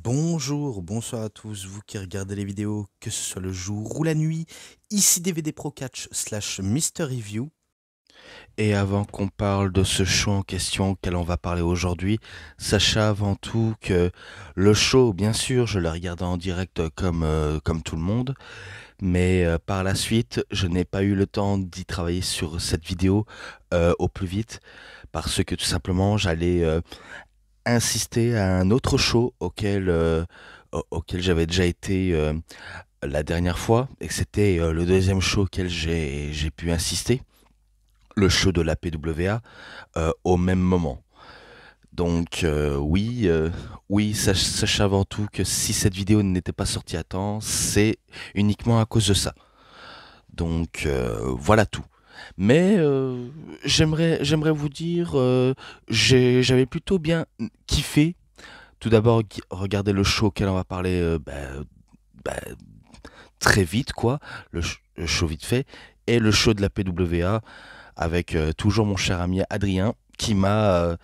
Bonjour, bonsoir à tous, vous qui regardez les vidéos, que ce soit le jour ou la nuit. Ici DVD Pro Catch slash Mister Review. Et avant qu'on parle de ce show en question auquel on va parler aujourd'hui, sachez avant tout que le show, bien sûr, je l'ai regardé en direct comme tout le monde, mais par la suite, je n'ai pas eu le temps d'y travailler sur cette vidéo au plus vite, parce que tout simplement, j'allais insister à un autre show auquel j'avais déjà été la dernière fois, et que c'était le deuxième show auquel j'ai pu insister, le show de la PWA, au même moment. Donc oui, sachez avant tout que si cette vidéo n'était pas sortie à temps, c'est uniquement à cause de ça. Donc voilà tout. Mais j'aimerais vous dire, j'avais plutôt bien kiffé. Tout d'abord, regardez le show auquel on va parler bah, très vite, quoi. Le show vite fait. Et le show de la PWA avec toujours mon cher ami Adrien qui m'a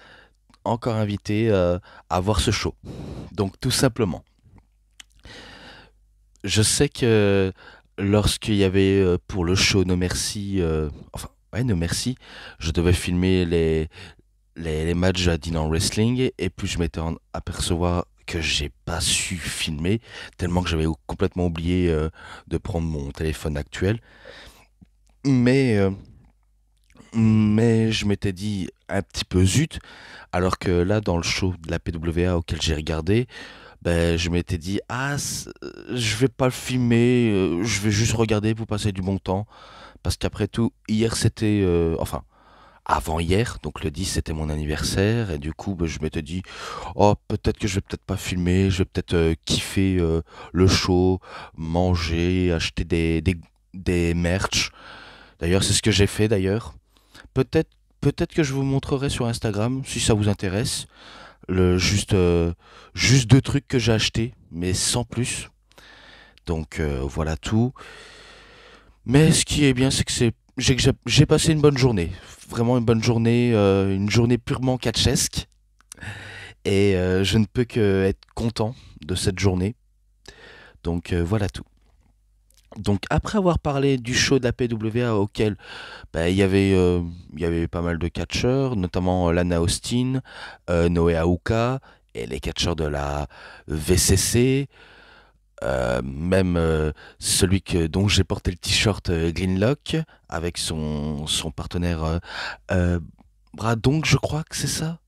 encore invité à voir ce show. Donc tout simplement. Je sais que lorsqu'il y avait pour le show No Merci, enfin, ouais, No Merci, je devais filmer les matchs à Dinan Wrestling et puis je m'étais apercevoir que j'ai pas su filmer tellement que j'avais complètement oublié de prendre mon téléphone actuel. Mais, euh, mais je m'étais dit un petit peu zut, alors que là dans le show de la PWA auquel j'ai regardé, ben, je m'étais dit ah je vais pas le filmer, je vais juste regarder pour passer du bon temps parce qu'après tout hier c'était enfin avant-hier, donc le 10 c'était mon anniversaire, et du coup bah, je m'étais dit, oh peut-être que je vais peut-être pas filmer, je vais peut-être kiffer le show, manger, acheter des merch. D'ailleurs c'est ce que j'ai fait d'ailleurs. Peut-être peut-être que je vous montrerai sur Instagram si ça vous intéresse. Juste deux trucs que j'ai achetés, mais sans plus. Donc voilà tout. Mais ce qui est bien, c'est que j'ai passé une bonne journée. Vraiment une journée purement catchesque. Et je ne peux que être content de cette journée. Donc voilà tout. Donc après avoir parlé du show de la PWA auquel bah, il y avait pas mal de catcheurs, notamment Lana Austin, Noé Aoka et les catcheurs de la VCC, même dont j'ai porté le t-shirt Greenlock avec son partenaire Bradong, je crois que c'est ça.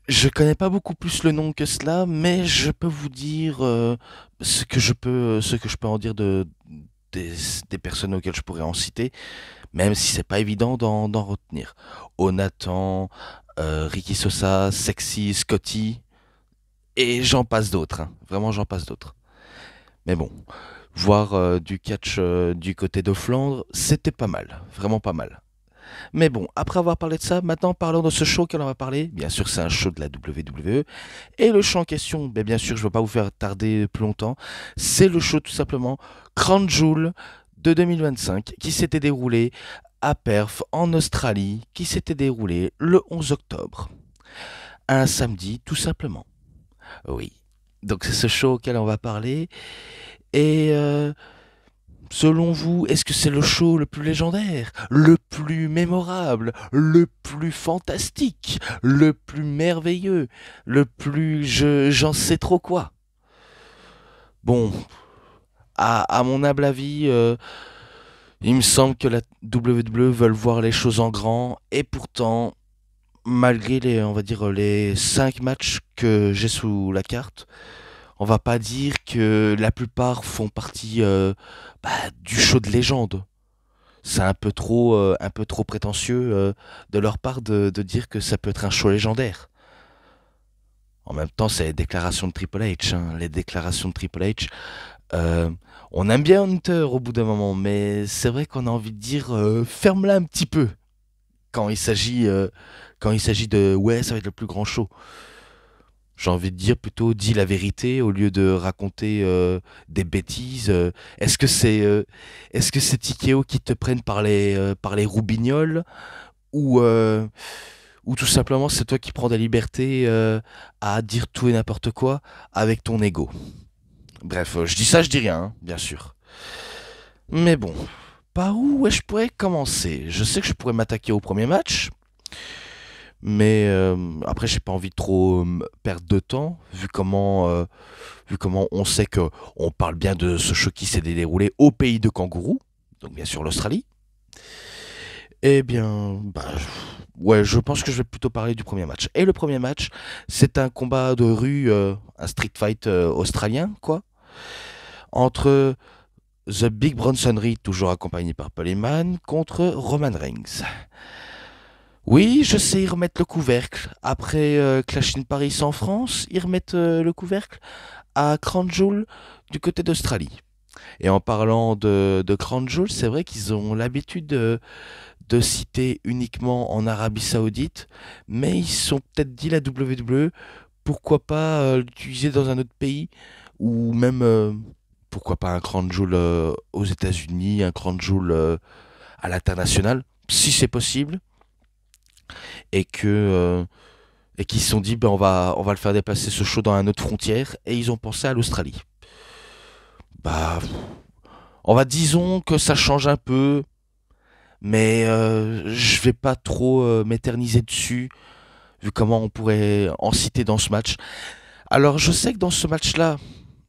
Je connais pas beaucoup plus le nom que cela, mais je peux vous dire ce que je peux en dire des, des personnes auxquelles je pourrais en citer, même si c'est pas évident d'en retenir. Onatan, Ricky Sosa, Sexy, Scotty, et j'en passe d'autres, hein. Vraiment j'en passe d'autres. Mais bon, voir du catch du côté de Flandre, c'était pas mal, vraiment pas mal. Mais bon, après avoir parlé de ça, maintenant parlons de ce show qu'elle en va parler. Bien sûr, c'est un show de la WWE. Et le show en question, ben, bien sûr, je ne vais pas vous faire tarder plus longtemps. C'est le show tout simplement Crown Jewel de 2025 qui s'était déroulé à Perth en Australie, qui s'était déroulé le 11 octobre. Un samedi tout simplement. Oui. Donc c'est ce show auquel on va parler. Et selon vous, est-ce que c'est le show le plus légendaire, le plus mémorable, le plus fantastique, le plus merveilleux, le plus j'en sais trop quoi? Bon, à mon humble avis, il me semble que la WWE veulent voir les choses en grand, et pourtant, malgré on va dire, les 5 matchs que j'ai sous la carte, on va pas dire que la plupart font partie bah, du show de légende. C'est un peu trop prétentieux de leur part de dire que ça peut être un show légendaire. En même temps, c'est les déclarations de Triple H, hein. Les déclarations de Triple H, euh, on aime bien Hunter au bout d'un moment, mais c'est vrai qu'on a envie de dire ferme-la un petit peu quand quand il s'agit de ouais, ça va être le plus grand show. J'ai envie de dire plutôt dis la vérité au lieu de raconter des bêtises. Est-ce que est-ce que c'est Tikeo qui te prennent par les roubignoles ou ou tout simplement c'est toi qui prends des libertés à dire tout et n'importe quoi avec ton ego. Bref, je dis ça, je dis rien, hein, bien sûr. Mais bon, par où je pourrais commencer? Je sais que je pourrais m'attaquer au premier match, mais après j'ai pas envie de trop perdre de temps, vu comment on sait que on parle bien de ce show qui s'est déroulé au pays de kangourous, donc bien sûr l'Australie. Eh bien, ouais, je pense que je vais plutôt parler du premier match. Et le premier match, c'est un combat de rue, un street fight australien, quoi, entre The Big Bronson Reed, toujours accompagné par Paul Heyman, contre Roman Reigns. Oui, je sais, ils remettent le couvercle. Après Clash in Paris en France, ils remettent le couvercle à Crown Jewel du côté d'Australie. Et en parlant de Crown Jewel, c'est vrai qu'ils ont l'habitude de citer uniquement en Arabie Saoudite, mais ils se sont peut-être dit la WWE, pourquoi pas l'utiliser dans un autre pays, ou même pourquoi pas un Crown Jewel aux États-Unis, un Crown Jewel à l'international, si c'est possible, et que et qu'ils se sont dit ben on va le faire dépasser ce show dans une autre frontière, et ils ont pensé à l'Australie. Bah, on va disons que ça change un peu, mais je vais pas trop m'éterniser dessus, vu comment on pourrait en citer dans ce match. Alors je sais que dans ce match-là,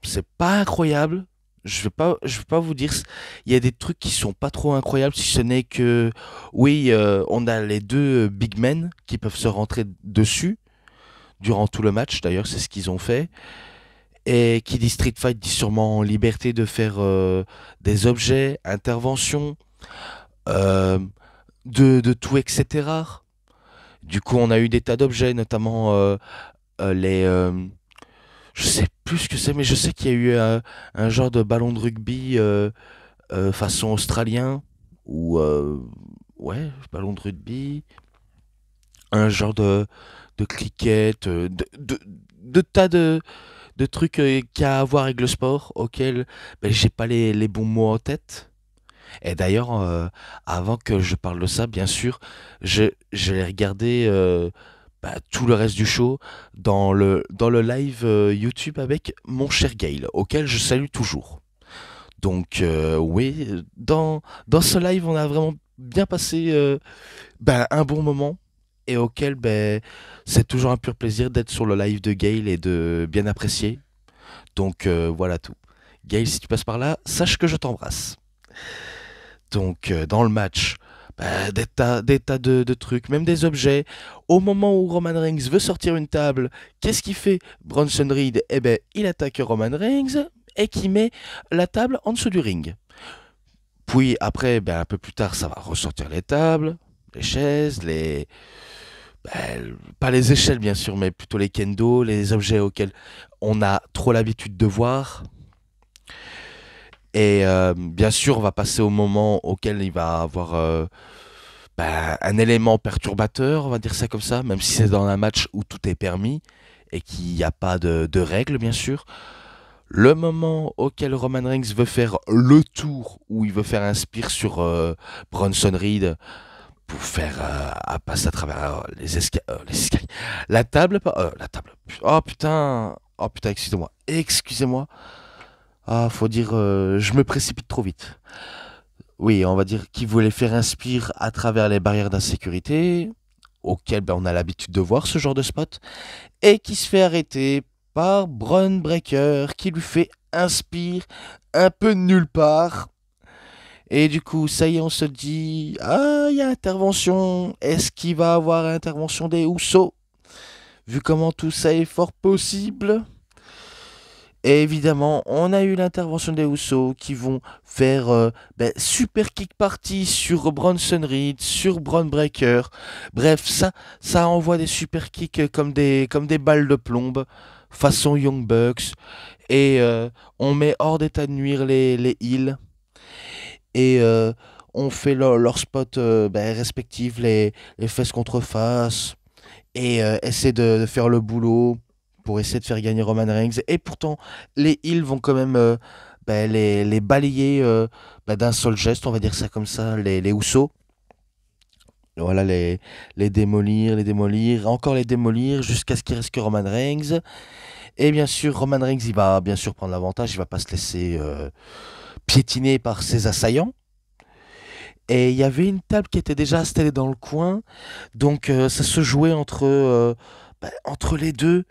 c'est pas incroyable. Je vais pas vous dire, il y a des trucs qui sont pas trop incroyables, si ce n'est que, oui, on a les deux big men qui peuvent se rentrer dessus durant tout le match. D'ailleurs, c'est ce qu'ils ont fait. Et qui dit Street Fight dit sûrement liberté de faire des objets, interventions, euh, de tout, etc. Du coup, on a eu des tas d'objets, notamment les. Je sais plus ce que c'est, mais je sais qu'il y a eu un genre de ballon de rugby façon australien, ou ouais, ballon de rugby, un genre de cricket, de tas de trucs qu'il y a à voir avec le sport, auxquels ben, j'ai pas les bons mots en tête. Et d'ailleurs, avant que je parle de ça, bien sûr, j'ai regardé tout le reste du show dans le live YouTube avec mon cher Gail, auquel je salue toujours. Donc, oui, dans ce live, on a vraiment bien passé un bon moment, et auquel c'est toujours un pur plaisir d'être sur le live de Gail et de bien apprécier. Donc, voilà tout. Gail, si tu passes par là, sache que je t'embrasse. Donc, dans le match, des tas de trucs, même des objets. Au moment où Roman Reigns veut sortir une table, qu'est-ce qu'il fait Bronson Reed? Eh ben, il attaque Roman Reigns et qui met la table en dessous du ring. Puis après, un peu plus tard, ça va ressortir les tables, les chaises, pas les échelles bien sûr, mais plutôt les kendo, les objets auxquels on a trop l'habitude de voir. Et bien sûr, on va passer au moment auquel il va avoir un élément perturbateur, on va dire ça comme ça, même si c'est dans un match où tout est permis et qu'il n'y a pas de règles, bien sûr. Le moment auquel Roman Reigns veut faire le tour, où il veut faire un spear sur Bronson Reed pour faire passer à travers les escaliers. La table. Oh putain, excusez-moi. Excusez-moi. Ah, faut dire, je me précipite trop vite. Oui, on va dire qu'il voulait faire un spear à travers les barrières d'insécurité, auxquelles on a l'habitude de voir ce genre de spot, et qui se fait arrêter par Bron Breakker, qui lui fait un spear un peu de nulle part. Et du coup, ça y est, on se dit, ah, il y a intervention. Est-ce qu'il va avoir intervention des Usos? Vu comment tout ça est fort possible. Et évidemment, on a eu l'intervention des Usos qui vont faire super kick party sur Bronson Reed, sur Bron Breakker. Bref, ça envoie des super kicks comme des balles de plomb, façon Young Bucks. Et on met hors d'état de nuire les heels. Et on fait leur spot respectifs, les fesses contre face. Et essaie de faire le boulot pour essayer de faire gagner Roman Reigns. Et pourtant, les heels vont quand même les balayer d'un seul geste, on va dire ça comme ça, les Usos. Voilà, les démolir, encore les démolir, jusqu'à ce qu'il reste que Roman Reigns. Et bien sûr, Roman Reigns, il va bien sûr prendre l'avantage, il va pas se laisser piétiner par ses assaillants. Et il y avait une table qui était déjà installée dans le coin, donc ça se jouait entre les deux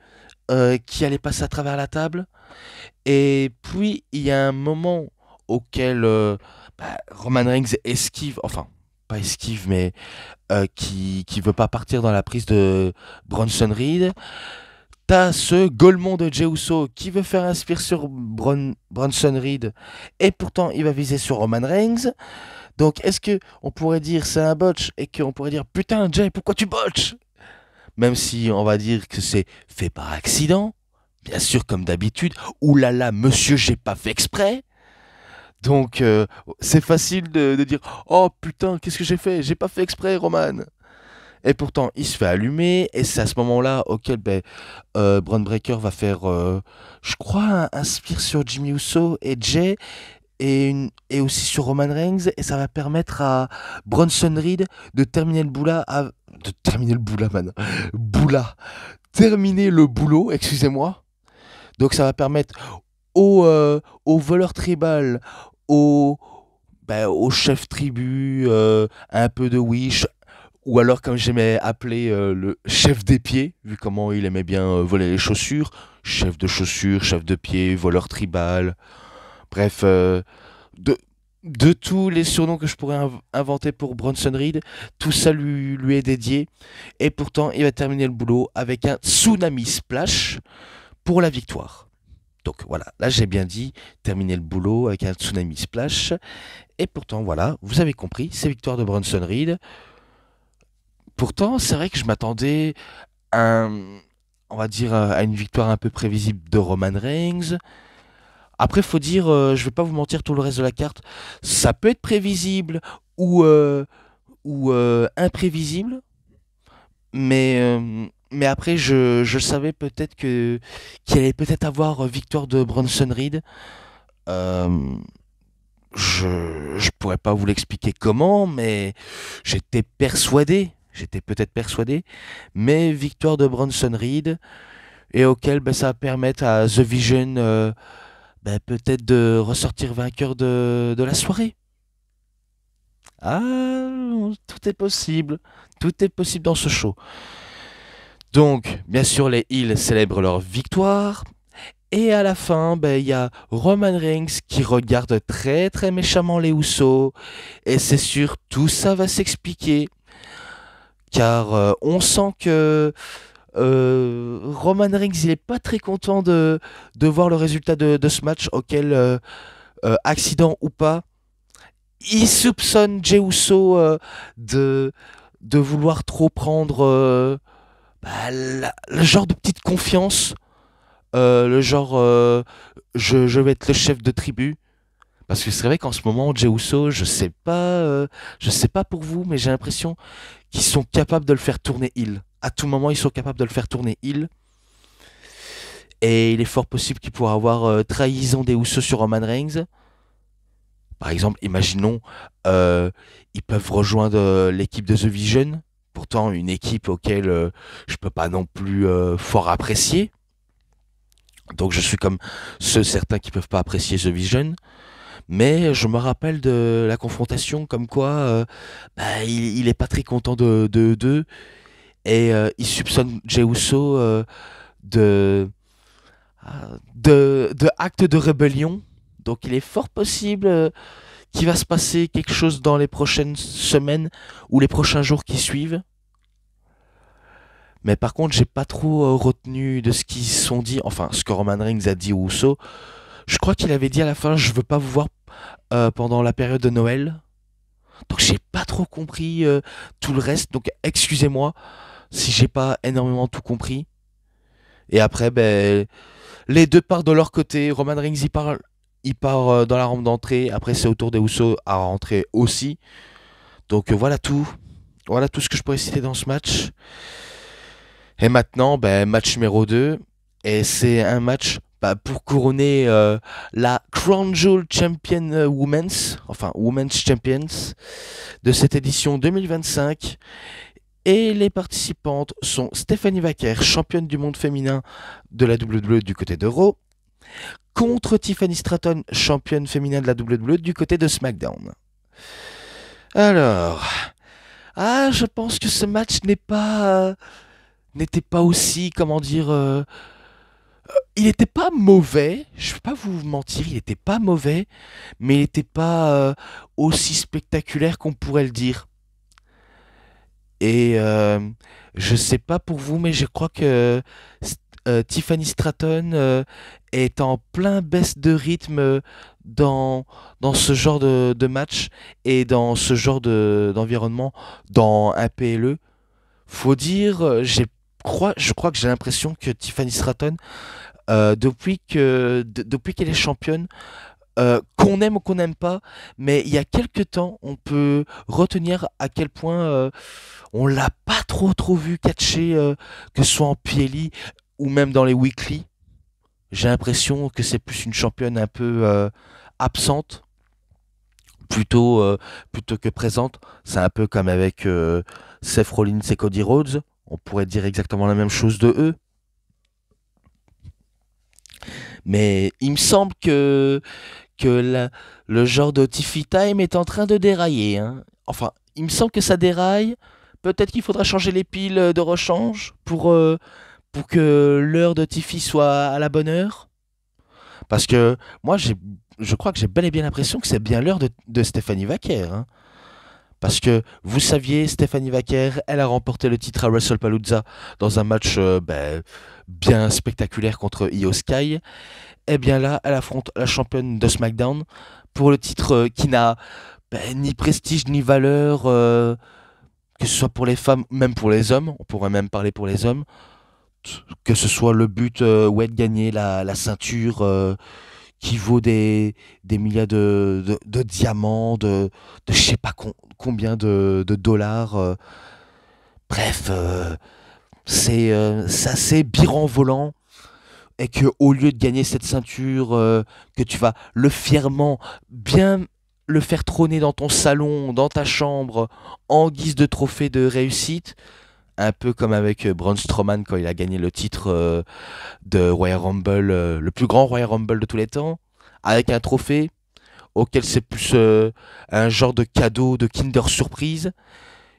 qui allaient passer à travers la table. Et puis, il y a un moment auquel Roman Reigns esquive, enfin, pas esquive, mais qui veut pas partir dans la prise de Bronson Reed. T'as ce Golemon de Jey Uso qui veut faire un spear sur Bronson Reed et pourtant il va viser sur Roman Reigns. Donc est-ce que on pourrait dire c'est un botch et qu'on pourrait dire putain Jey pourquoi tu botches? Même si on va dire que c'est fait par accident, bien sûr comme d'habitude. Ouh là là monsieur j'ai pas fait exprès. Donc c'est facile de dire oh putain qu'est-ce que j'ai pas fait exprès Roman. Et pourtant, il se fait allumer, et c'est à ce moment-là auquel Bron Breakker va faire, je crois, un spear sur Jimmy Uso et Jay, et aussi sur Roman Reigns, et ça va permettre à Bronson Reed de terminer le boula, de terminer le boula, man, boula, terminer le boulot, excusez-moi. Donc ça va permettre aux voleurs tribal, aux, aux chefs tribus, un peu de Wish, ou alors, comme j'aimais appeler le chef des pieds, vu comment il aimait bien voler les chaussures, chef de pied, voleur tribal, bref, de, de tous les surnoms que je pourrais inventer pour Bronson Reed, tout ça lui est dédié. Et pourtant, il va terminer le boulot avec un tsunami splash pour la victoire. Donc voilà, là j'ai bien dit, terminer le boulot avec un tsunami splash. Et pourtant, voilà, vous avez compris, c'est victoire de Bronson Reed. Pourtant, c'est vrai que je m'attendais à, on va dire, à une victoire un peu prévisible de Roman Reigns. Après, faut dire, je vais pas vous mentir, tout le reste de la carte, ça peut être prévisible ou, imprévisible, mais après, je savais peut-être qu'il allait peut-être avoir victoire de Bronson Reed. Euh, je pourrais pas vous l'expliquer comment, mais j'étais peut-être persuadé, mais victoire de Bronson Reed, et auquel ça va permettre à The Vision peut-être de ressortir vainqueur de la soirée. Ah, tout est possible dans ce show. Donc, bien sûr, les Heels célèbrent leur victoire. Et à la fin, il y a Roman Reigns qui regarde très très méchamment les Usos. Et c'est sûr, tout ça va s'expliquer. Car on sent que Roman Reigns, il est pas très content de voir le résultat de ce match auquel, accident ou pas, il soupçonne Jey Uso de, de vouloir trop prendre le genre de petite confiance, le genre je vais être le chef de tribu. Parce que c'est vrai qu'en ce moment, Jey Uso, je sais pas pour vous, mais j'ai l'impression qu'ils sont capables de le faire tourner heel. À tout moment, ils sont capables de le faire tourner heel. Et il est fort possible qu'il pourra avoir trahison des Usos sur Roman Reigns. Par exemple, imaginons, ils peuvent rejoindre l'équipe de The Vision. Pourtant, une équipe auquel je peux pas non plus fort apprécier. Donc je suis comme ceux certains qui peuvent pas apprécier The Vision. Mais je me rappelle de la confrontation comme quoi il est pas très content d'eux. Et il soupçonne Jey Uso de, de acte de rébellion. Donc il est fort possible qu'il va se passer quelque chose dans les prochaines semaines ou les prochains jours qui suivent. Mais par contre, j'ai pas trop retenu de ce qu'ils se sont dit, enfin ce que Roman Reigns a dit aux Usos. Je crois qu'il avait dit à la fin, je veux pas vous voir pendant la période de Noël. Donc j'ai pas trop compris tout le reste. Donc excusez-moi si j'ai pas énormément tout compris. Et après, les deux partent de leur côté. Roman Reigns il part dans la rampe d'entrée. Après, c'est au tour des Usos à rentrer aussi. Donc voilà tout. Voilà tout ce que je pourrais citer dans ce match. Et maintenant, match numéro 2. Et c'est un match pour couronner la Crown Jewel Champion Women's, enfin Women's Champions de cette édition 2025. Et les participantes sont Stephanie Wacker, championne du monde féminin de la WWE du côté de Raw, contre Tiffany Stratton, championne féminin de la WWE du côté de SmackDown. Alors, je pense que ce match n'était pas aussi, comment dire, il n'était pas mauvais. Je ne vais pas vous mentir, il n'était pas mauvais, mais il n'était pas aussi spectaculaire qu'on pourrait le dire. Et je sais pas pour vous, mais je crois que Tiffany Stratton est en plein baisse de rythme dans ce genre de match et dans ce genre d'environnement dans un PLE. Faut dire, je crois que j'ai l'impression que Tiffany Stratton, depuis qu'elle est championne, qu'on aime ou qu'on n'aime pas, mais il y a quelques temps, on peut retenir à quel point on l'a pas trop vu catcher, que ce soit en PLE ou même dans les weekly. J'ai l'impression que c'est plus une championne un peu absente, plutôt, plutôt que présente. C'est un peu comme avec Seth Rollins et Cody Rhodes. On pourrait dire exactement la même chose de eux. Mais il me semble que le genre de Tiffy Time est en train de dérailler, hein. Enfin, il me semble que ça déraille. Peut-être qu'il faudra changer les piles de rechange pour que l'heure de Tiffy soit à la bonne heure. Parce que moi, je crois que j'ai bel et bien l'impression que c'est bien l'heure de Stephanie Wacker, hein. Parce que vous saviez, Stephanie Wacker, elle a remporté le titre à WrestlePalooza dans un match bien spectaculaire contre Io Sky. Et bien là, elle affronte la championne de SmackDown pour le titre qui n'a ni prestige ni valeur, que ce soit pour les femmes, même pour les hommes. On pourrait même parler pour les hommes. Que ce soit le but ouais, de gagner la ceinture qui vaut des milliards de diamants, de je sais pas combien de dollars. Bref, c'est assez biran-volant. Et que au lieu de gagner cette ceinture, que tu vas le fièrement bien le faire trôner dans ton salon, dans ta chambre, en guise de trophée de réussite, un peu comme avec Braun Strowman quand il a gagné le titre de Royal Rumble, le plus grand Royal Rumble de tous les temps, avec un trophée auquel c'est plus un genre de cadeau de Kinder Surprise,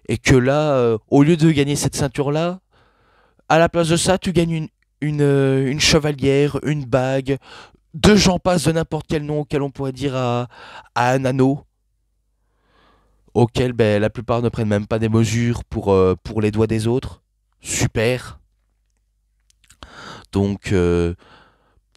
et que là, au lieu de gagner cette ceinture-là, à la place de ça, tu gagnes une chevalière, une bague, deux gens passent de n'importe quel nom auquel on pourrait dire à un anneau, auquel la plupart ne prennent même pas des mesures pour les doigts des autres. Super. Donc, que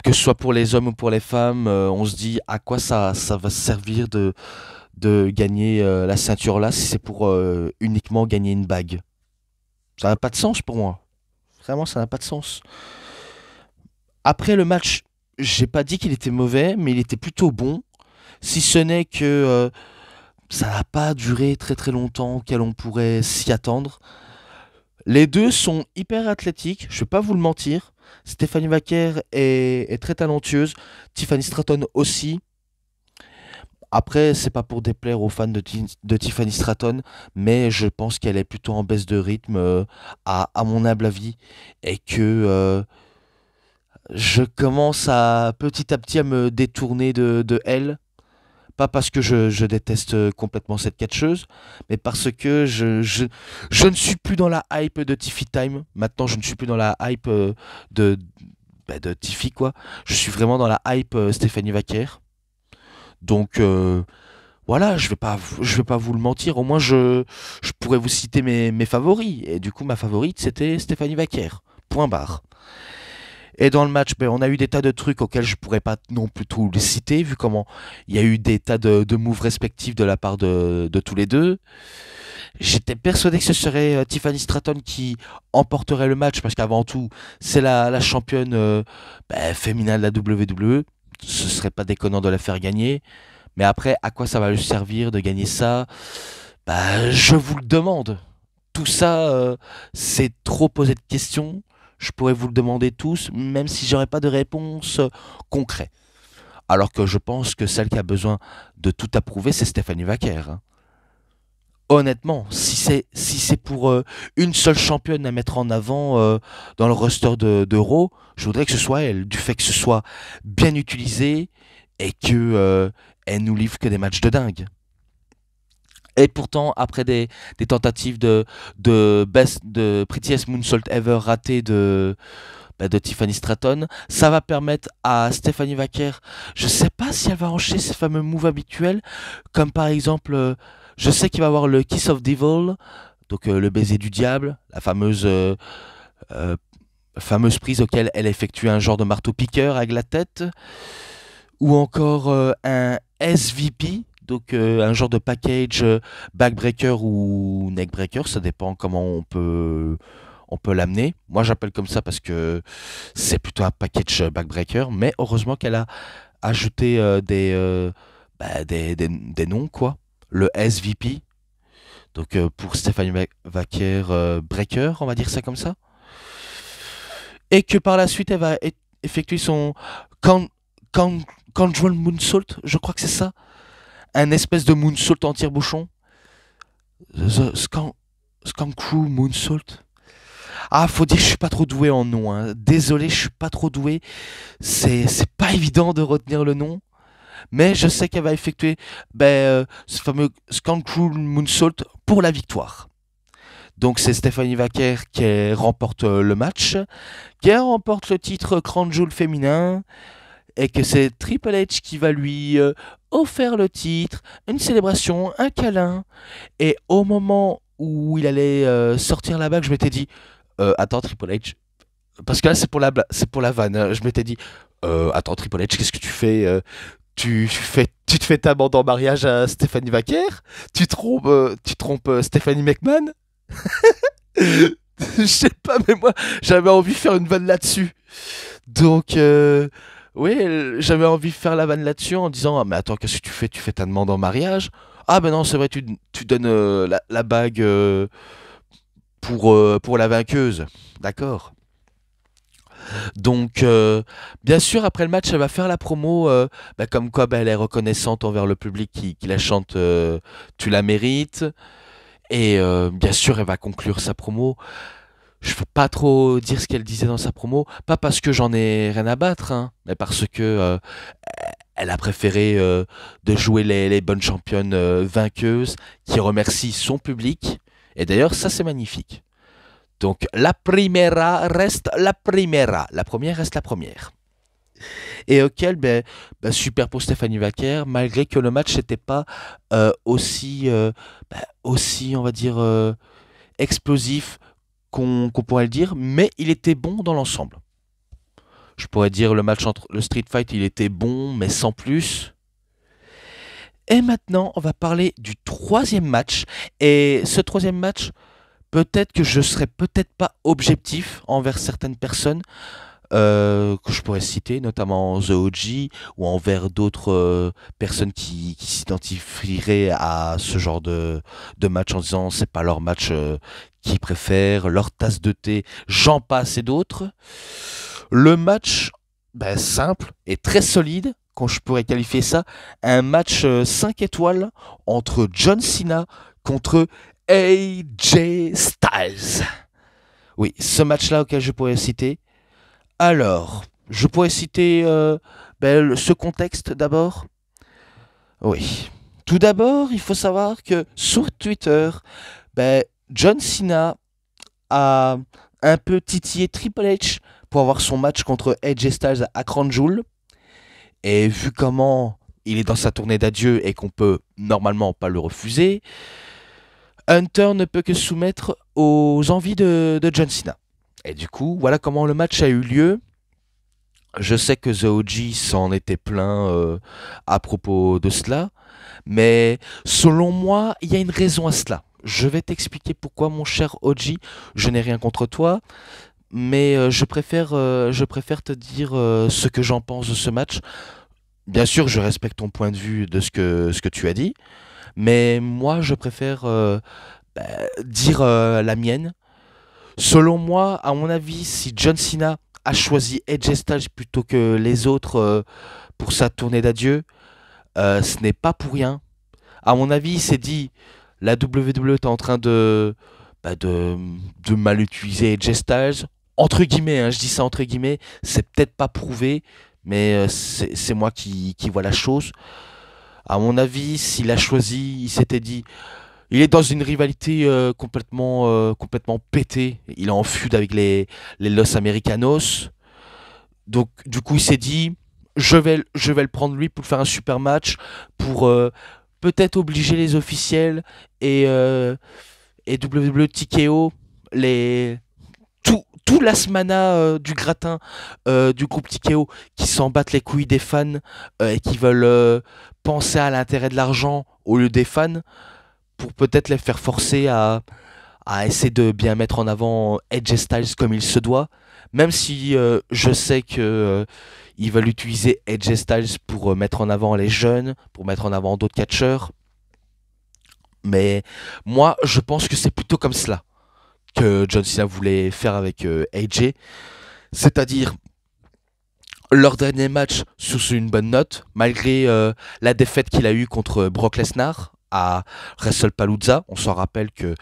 ce soit pour les hommes ou pour les femmes, on se dit à quoi ça va servir de gagner la ceinture là si c'est pour uniquement gagner une bague. Ça n'a pas de sens pour moi. Vraiment, ça n'a pas de sens. Après le match, j'ai pas dit qu'il était mauvais, mais il était plutôt bon. Si ce n'est que ça n'a pas duré très très longtemps, auquel on pourrait s'y attendre. Les deux sont hyper athlétiques, je vais pas vous le mentir. Stephanie Wacker est très talentueuse, Tiffany Stratton aussi. Après, c'est pas pour déplaire aux fans de Tiffany Stratton, mais je pense qu'elle est plutôt en baisse de rythme, à mon humble avis, et que je commence à petit à me détourner de elle. Pas parce que je déteste complètement cette catcheuse, mais parce que je ne suis plus dans la hype de Tiffy Time. Maintenant, je ne suis plus dans la hype de, de Tiffy, quoi. Je suis vraiment dans la hype Stephanie Wacker. Donc, voilà, je vais pas vous le mentir. Au moins, je pourrais vous citer mes favoris. Et du coup, ma favorite, c'était Stephanie Wacker. Point barre. Et dans le match, on a eu des tas de trucs auxquels je pourrais pas non plus tout les citer, vu comment il y a eu des tas de moves respectifs de la part de tous les deux. J'étais persuadé que ce serait Tiffany Stratton qui emporterait le match, parce qu'avant tout, c'est la championne féminine de la WWE. Ce serait pas déconnant de la faire gagner. Mais après, à quoi ça va lui servir de gagner ça? Je vous le demande. Tout ça, c'est trop poser de questions. je pourrais vous le demander tous, même si j'aurais pas de réponse concrète. Alors que je pense que celle qui a besoin de tout approuver, c'est Stéphanie Vaquer, hein. Honnêtement, si c'est pour une seule championne à mettre en avant dans le roster de Raw, je voudrais que ce soit elle, du fait que ce soit bien utilisé et que elle nous livre que des matchs de dingue. Et pourtant, après des tentatives de Prettiest Moonsault Ever ratées de Tiffany Stratton, ça va permettre à Stephanie Vaquer, je sais pas si elle va enchaîner ses fameux moves habituels, comme par exemple, je sais qu'il va y avoir le Kiss of Devil, donc le baiser du diable, la euh, fameuse prise auquel elle effectue un genre de marteau-piqueur avec la tête, ou encore un SVP, donc un genre de package backbreaker ou neckbreaker, ça dépend comment on peut l'amener. Moi j'appelle comme ça parce que c'est plutôt un package backbreaker, mais heureusement qu'elle a ajouté des noms, quoi. Le SVP, donc pour Stephanie Vaquer Breaker, on va dire ça comme ça. Et que par la suite elle va effectuer son Con- Con- Control Moonsault, je crois que c'est ça. Un espèce de moonsault en tire-bouchon. Skankroo Moonsault. Ah, faut dire que je suis pas trop doué en nom, hein. Désolé, je suis pas trop doué. C'est pas évident de retenir le nom. Mais je sais qu'elle va effectuer ce fameux Skankroo Moonsault pour la victoire. Donc c'est Stephanie Vaquer qui remporte le match, qui remporte le titre Crown Jewel féminin, et que c'est Triple H qui va lui offrir le titre, une célébration, un câlin. Et au moment où il allait sortir la bague, je m'étais dit, attends Triple H, parce que là c'est pour la vanne, hein. Je m'étais dit, attends Triple H, qu'est-ce que tu fais tu te fais ta bande en mariage à Stephanie Vaquer? Tu trompes Stephanie McMahon? Je sais pas, mais moi j'avais envie de faire une vanne là-dessus. Donc, oui, j'avais envie de faire la vanne là-dessus en disant, ah, mais attends, qu'est-ce que tu fais? Tu fais ta demande en mariage? Ah, ben non, c'est vrai, tu donnes la bague pour la vainqueuse. D'accord. Donc, bien sûr, après le match, elle va faire la promo, comme quoi elle est reconnaissante envers le public qui la chante Tu la mérites. Et bien sûr, elle va conclure sa promo. Je peux pas trop dire ce qu'elle disait dans sa promo, pas parce que j'en ai rien à battre, hein, mais parce que elle a préféré de jouer les bonnes championnes vainqueuses qui remercient son public. Et d'ailleurs, ça c'est magnifique. Donc la primera reste la primera. La première reste la première. Et auquel, super pour Stéphanie Vaquer, malgré que le match n'était pas aussi, on va dire, explosif qu'on pourrait le dire, mais il était bon dans l'ensemble. Je pourrais dire le match entre le Street Fight, il était bon, mais sans plus. Et maintenant, on va parler du troisième match. Et ce troisième match, peut-être que je serai peut-être pas objectif envers certaines personnes que je pourrais citer, notamment The OG ou envers d'autres personnes qui s'identifieraient à ce genre de match en disant c'est pas leur match qu'ils préfèrent, leur tasse de thé, j'en passe et d'autres. Le match, simple et très solide, quand je pourrais qualifier ça, un match 5 étoiles entre John Cena contre AJ Styles. Oui, ce match-là auquel je pourrais citer. Alors, je pourrais citer ce contexte d'abord. Oui. Tout d'abord, il faut savoir que sur Twitter, John Cena a un peu titillé Triple H pour avoir son match contre AJ Styles à Crown Jewel. Et vu comment il est dans sa tournée d'adieu et qu'on peut normalement pas le refuser, Hunter ne peut que se soumettre aux envies de John Cena. Et du coup, voilà comment le match a eu lieu. Je sais que The OG s'en était plaint à propos de cela, mais selon moi, il y a une raison à cela. Je vais t'expliquer pourquoi, mon cher OG. Je n'ai rien contre toi, mais je préfère te dire ce que j'en pense de ce match. Bien sûr, je respecte ton point de vue de ce que tu as dit, mais moi, je préfère dire la mienne. Selon moi, à mon avis, si John Cena a choisi AJ Styles plutôt que les autres pour sa tournée d'adieu, ce n'est pas pour rien. À mon avis, il s'est dit, la WWE est en train de mal utiliser AJ Styles. Entre guillemets, hein, je dis ça entre guillemets, c'est peut-être pas prouvé, mais c'est moi qui vois la chose. À mon avis, s'il a choisi, il s'était dit, il est dans une rivalité complètement pétée. Il est en feud avec les Los Americanos. Donc, du coup, il s'est dit, je vais le prendre lui pour faire un super match, pour peut-être obliger les officiels et WWE TKO, tout l'asmana du gratin du groupe TKO qui s'en battent les couilles des fans et qui veulent penser à l'intérêt de l'argent au lieu des fans pour peut-être les faire forcer à essayer de bien mettre en avant AJ Styles comme il se doit, même si je sais que ils veulent utiliser AJ Styles pour mettre en avant les jeunes, pour mettre en avant d'autres catcheurs, mais moi je pense que c'est plutôt comme cela que John Cena voulait faire avec AJ, c'est-à-dire leur dernier match sous une bonne note, malgré la défaite qu'il a eue contre Brock Lesnar à WrestlePalooza. On s'en rappelle que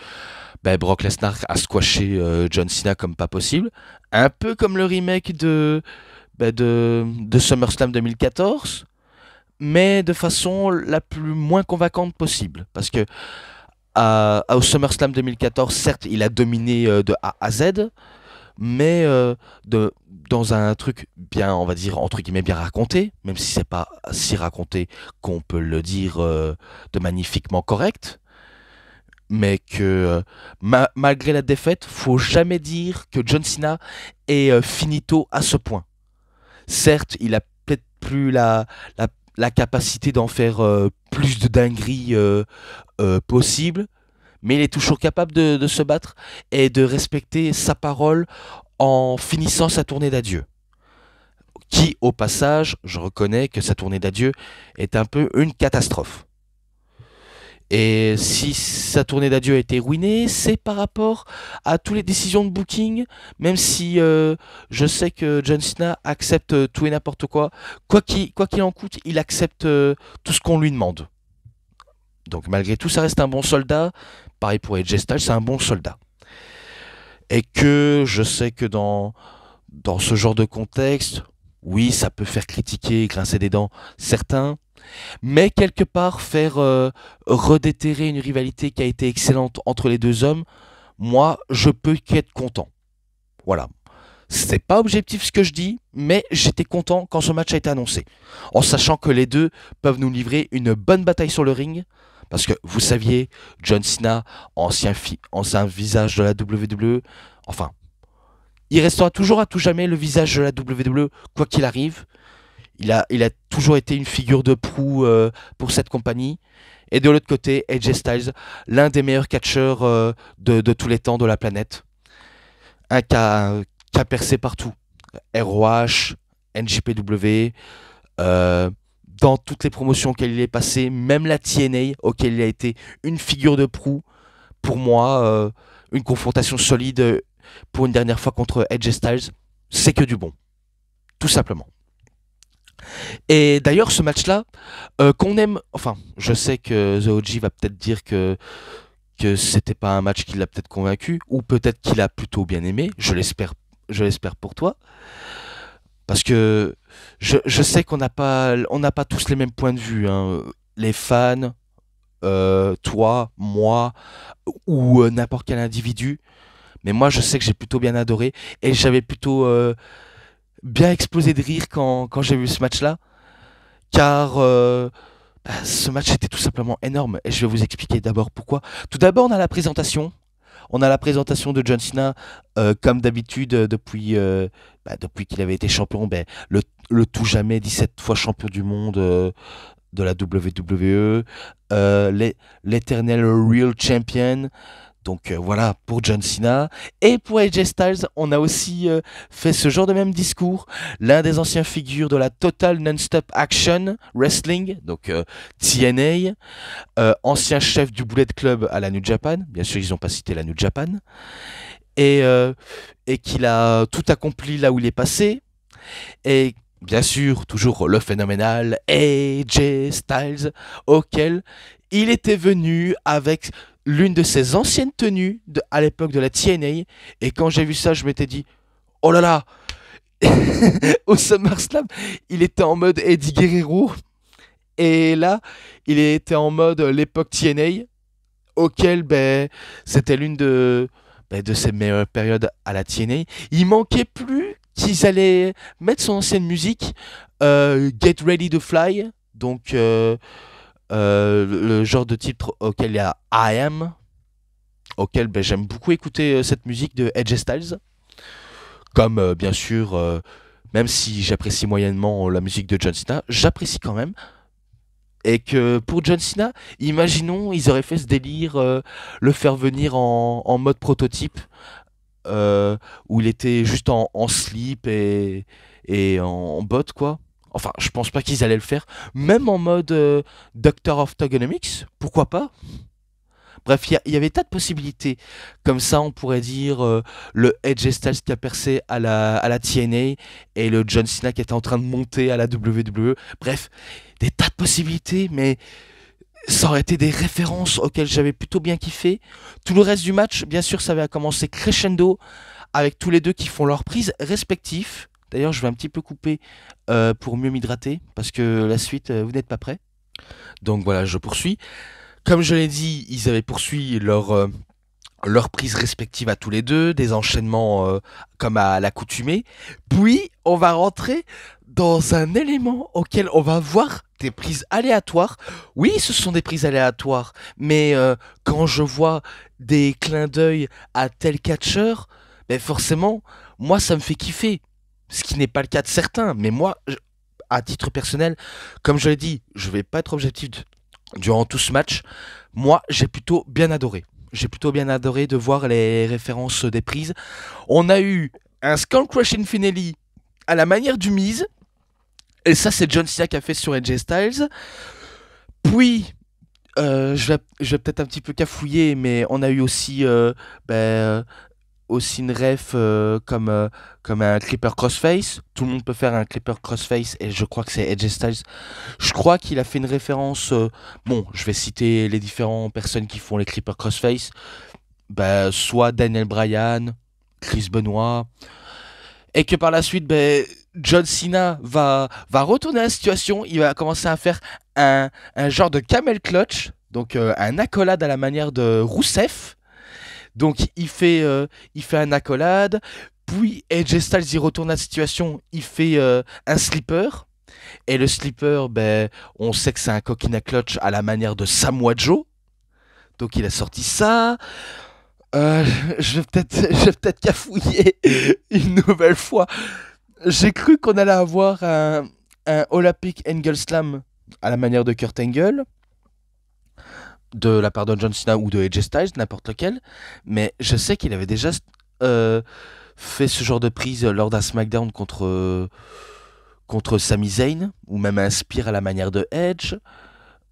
Brock Lesnar a squashé John Cena comme pas possible. Un peu comme le remake de SummerSlam 2014, mais de façon la plus moins convaincante possible. Parce que au SummerSlam 2014, certes, il a dominé de A à Z, mais dans un truc bien, on va dire, entre guillemets, bien raconté, même si c'est pas si raconté qu'on peut le dire de magnifiquement correct, mais que malgré la défaite, faut jamais dire que John Cena est finito à ce point. Certes, il a peut-être plus la capacité d'en faire plus de dingueries possible, mais il est toujours capable de se battre et de respecter sa parole en finissant sa tournée d'adieu. Qui, au passage, je reconnais que sa tournée d'adieu est un peu une catastrophe. Et si sa tournée d'adieu a été ruinée, c'est par rapport à toutes les décisions de booking, même si je sais que John Cena accepte tout et n'importe quoi. Quoi qu'il en coûte, il accepte tout ce qu'on lui demande. Donc malgré tout, ça reste un bon soldat. Pareil pour AJ Styles, c'est un bon soldat. Et que je sais que dans ce genre de contexte, oui, ça peut faire critiquer, grincer des dents certains, mais quelque part faire redéterrer une rivalité qui a été excellente entre les deux hommes, moi, je peux qu'être content. Voilà. C'est pas objectif ce que je dis, mais j'étais content quand ce match a été annoncé. En sachant que les deux peuvent nous livrer une bonne bataille sur le ring. Parce que vous saviez, John Cena, ancien visage de la WWE, enfin, il restera toujours à tout jamais le visage de la WWE, quoi qu'il arrive. Il a toujours été une figure de proue pour cette compagnie. Et de l'autre côté, AJ Styles, l'un des meilleurs catcheurs de tous les temps de la planète. Un qui a percé partout. ROH, NJPW, dans toutes les promotions auxquelles il est passé, même la TNA, auquel il a été une figure de proue. Pour moi, une confrontation solide pour une dernière fois contre AJ Styles, c'est que du bon. Tout simplement. Et d'ailleurs, ce match-là, qu'on aime, enfin, je sais que The OG va peut-être dire que c'était pas un match qui l'a peut-être convaincu, ou peut-être qu'il a plutôt bien aimé, je l'espère pour toi, parce que je sais qu'on n'a pas tous les mêmes points de vue, hein. Les fans, toi, moi, ou n'importe quel individu, mais moi je sais que j'ai plutôt bien adoré, et j'avais plutôt bien explosé de rire quand j'ai vu ce match-là, car ce match était tout simplement énorme et je vais vous expliquer d'abord pourquoi. Tout d'abord, on a la présentation. On a la présentation de John Cena, comme d'habitude, depuis qu'il avait été champion, le tout jamais 17 fois champion du monde de la WWE, l'éternel Real Champion. Donc voilà pour John Cena. Et pour AJ Styles, on a aussi fait ce genre de même discours. L'un des anciens figures de la Total Non-Stop Action Wrestling, donc TNA, ancien chef du Bullet Club à la New Japan. Bien sûr, ils n'ont pas cité la New Japan. et, euh, et qu'il a tout accompli là où il est passé. Et bien sûr, toujours le phénoménal AJ Styles, auquel il était venu avec l'une de ses anciennes tenues à l'époque de la TNA. Et quand j'ai vu ça, je m'étais dit, oh là là, au SummerSlam, il était en mode Eddie Guerrero. Et là, il était en mode l'époque TNA, auquel c'était l'une de ses meilleures périodes à la TNA. Il manquait plus qu'ils allaient mettre son ancienne musique, Get Ready to Fly, donc le genre de titre auquel il y a I Am, auquel j'aime beaucoup écouter cette musique de AJ Styles, comme bien sûr, même si j'apprécie moyennement la musique de John Cena, j'apprécie quand même. Et que pour John Cena, imaginons, ils auraient fait ce délire, le faire venir en mode prototype, euh, où il était juste en slip et en botte, quoi. Enfin, je pense pas qu'ils allaient le faire. Même en mode Doctor of Thugonomics, pourquoi pas? Bref, il y avait tas de possibilités. Comme ça, on pourrait dire le Edge Styles qui a percé à la TNA et le John Cena qui était en train de monter à la WWE. Bref, des tas de possibilités, mais ça aurait été des références auxquelles j'avais plutôt bien kiffé. Tout le reste du match, bien sûr, ça va commencer crescendo avec tous les deux qui font leurs prises respectives. D'ailleurs, je vais un petit peu couper pour mieux m'hydrater parce que la suite, vous n'êtes pas prêts. Donc voilà, je poursuis. Comme je l'ai dit, ils avaient poursuivi leurs prises respectives à tous les deux, des enchaînements comme à l'accoutumée. Puis, on va rentrer dans un élément auquel on va voir des prises aléatoires. Oui, ce sont des prises aléatoires, mais quand je vois des clins d'œil à tel catcheur, forcément, moi, ça me fait kiffer. Ce qui n'est pas le cas de certains, mais moi, à titre personnel, comme je l'ai dit, je vais pas être objectif durant tout ce match. Moi, j'ai plutôt bien adoré. J'ai plutôt bien adoré de voir les références des prises. On a eu un Skull Crushing Finale à la manière du Miz. Et ça, c'est John Cena qui a fait sur AJ Styles. Puis, je vais peut-être un petit peu cafouiller, mais on a eu aussi, aussi une ref comme un Clipper Crossface. Tout le monde peut faire un Clipper Crossface et je crois que c'est AJ Styles. Je crois qu'il a fait une référence. Bon, je vais citer les différentes personnes qui font les Clipper Crossface. Soit Daniel Bryan, Chris Benoit. Et que par la suite, John Cena va retourner la situation. Il va commencer à faire un genre de camel clutch. Donc un accolade à la manière de Rousseff. Donc il fait un accolade, puis AJ Styles il retourne la situation, il fait un slipper, et le slipper, on sait que c'est un coquina clutch à la manière de Samoa Joe, donc il a sorti ça. Euh, je vais peut-être cafouiller une nouvelle fois. J'ai cru qu'on allait avoir un Olympic Angle Slam à la manière de Kurt Angle, de la part de John Cena ou de AJ Styles, n'importe lequel, mais je sais qu'il avait déjà euh, fait ce genre de prise lors d'un SmackDown contre Sami Zayn, ou même un spear à la manière de Edge.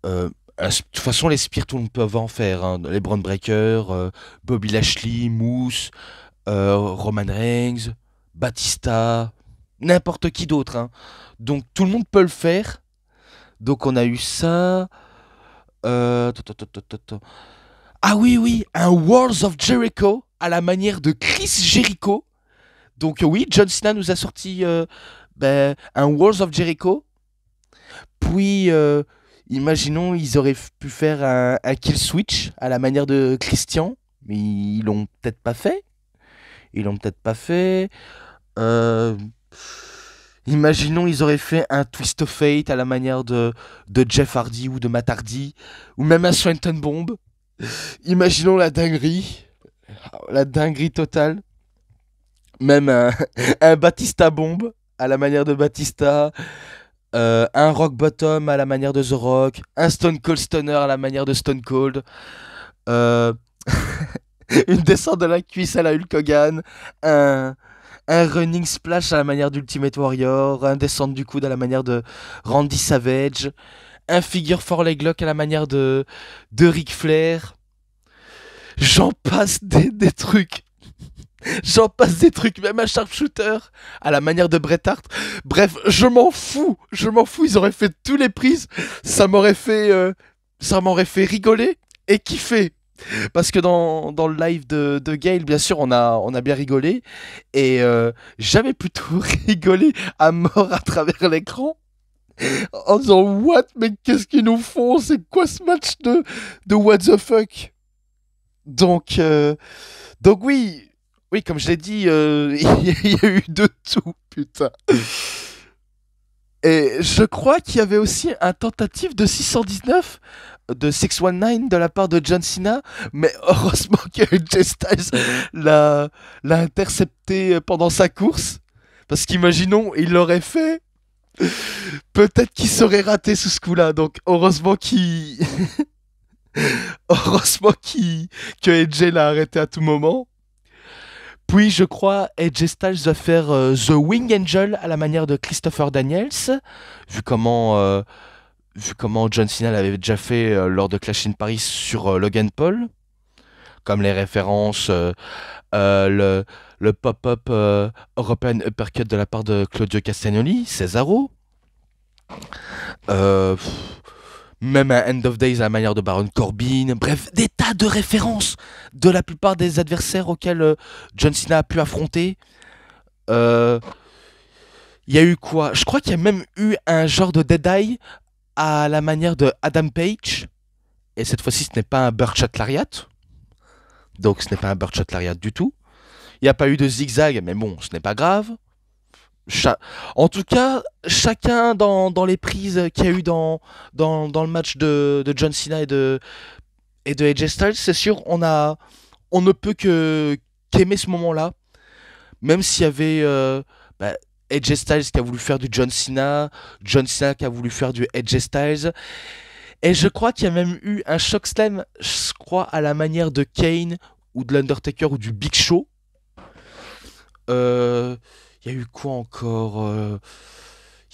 De toute façon, les spears, tout le monde peut en faire, hein. Les Braun Breakers, Bobby Lashley, Moose, Roman Reigns, Batista, n'importe qui d'autre, hein. Donc tout le monde peut le faire. Donc on a eu ça. Ah oui, oui, un Walls of Jericho à la manière de Chris Jericho. Donc oui, John Cena nous a sorti un Walls of Jericho. Puis, imaginons, ils auraient pu faire un kill switch à la manière de Christian. Mais ils l'ont peut-être pas fait. Ils l'ont peut-être pas fait. Euh, Imaginons, ils auraient fait un Twist of Fate à la manière de Jeff Hardy ou de Matt Hardy. Ou même un Swanton Bomb. Imaginons la dinguerie. La dinguerie totale. Même un Batista Bomb à la manière de Batista. Un Rock Bottom à la manière de The Rock. Un Stone Cold Stunner à la manière de Stone Cold. Euh, une descente de la cuisse à la Hulk Hogan. Un running splash à la manière d'Ultimate Warrior. Un descente du coude à la manière de Randy Savage. Un figure four leg lock à la manière de Ric Flair. J'en passe des trucs. J'en passe des trucs, même un sharpshooter, à la manière de Bret Hart. Bref, je m'en fous, ils auraient fait tous les prises, ça m'aurait fait, ça m'aurait fait rigoler et kiffer. Parce que dans le live de Gale, bien sûr, on a bien rigolé, et j'avais plutôt rigolé à mort à travers l'écran, en disant What? Mais qu'est-ce qu'ils nous font? C'est quoi ce match de what the fuck? Donc, donc oui, oui, comme je l'ai dit, il y a eu de tout, putain. Et je crois qu'il y avait aussi un tentative de 619 de 619 de la part de John Cena, mais heureusement que Jay Styles l'a intercepté pendant sa course. Parce qu'imaginons, il l'aurait fait, peut-être qu'il serait raté sous ce coup-là. Donc heureusement qu'il heureusement que AJ l'a arrêté à tout moment. Puis je crois AJ Styles va faire The Wing Angel à la manière de Christopher Daniels, vu comment, euh, vu comment John Cena l'avait déjà fait lors de Clash in Paris sur Logan Paul, comme les références, le, le pop-up European Uppercut de la part de Claudio Castagnoli, Cesaro, euh, même un End of Days à la manière de Baron Corbin, bref, des tas de références de la plupart des adversaires auxquels John Cena a pu affronter. Euh, Il y a eu quoi? Je crois qu'il y a même eu un genre de Dead Eye à la manière de Adam Page. Et cette fois-ci, ce n'est pas un Birdshot Lariat. Donc ce n'est pas un Birdshot Lariat du tout. Il n'y a pas eu de zigzag, mais bon, ce n'est pas grave. En tout cas, chacun dans les prises qu'il y a eu dans le match de John Cena et de AJ Styles, c'est sûr, on ne peut qu'aimer ce moment-là. Même s'il y avait bah, AJ Styles qui a voulu faire du John Cena qui a voulu faire du AJ Styles. Et je crois qu'il y a même eu un chokeslam, je crois, à la manière de Kane ou de l'Undertaker ou du Big Show. Euh, Il y a eu quoi encore